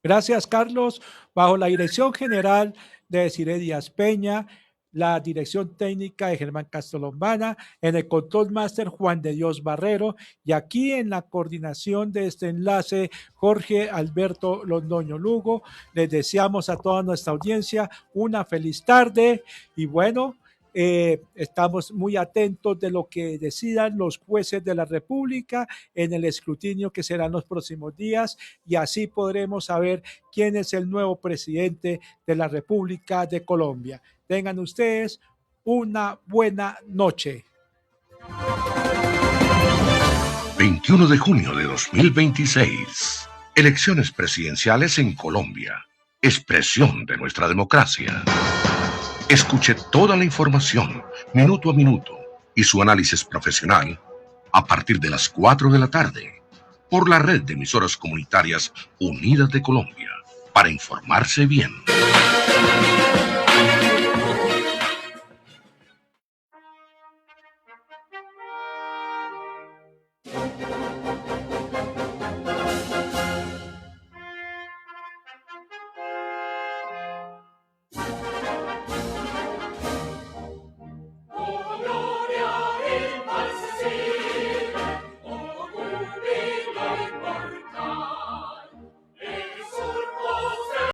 Gracias, Carlos. Bajo la dirección general de Desiree Díaz Peña, la dirección técnica de Germán Castro Lombana, en el control máster Juan de Dios Barrero, y aquí en la coordinación de este enlace Jorge Alberto Londoño Lugo. Les deseamos a toda nuestra audiencia una feliz tarde y bueno, estamos muy atentos de lo que decidan los jueces de la República en el escrutinio que será en los próximos días y así podremos saber quién es el nuevo presidente de la República de Colombia. Tengan ustedes una buena noche. 21 de junio de 2026. Elecciones presidenciales en Colombia. Expresión de nuestra democracia. Escuche toda la información, minuto a minuto, y su análisis profesional a partir de las 4 de la tarde por la red de emisoras comunitarias Unidas de Colombia, para informarse bien.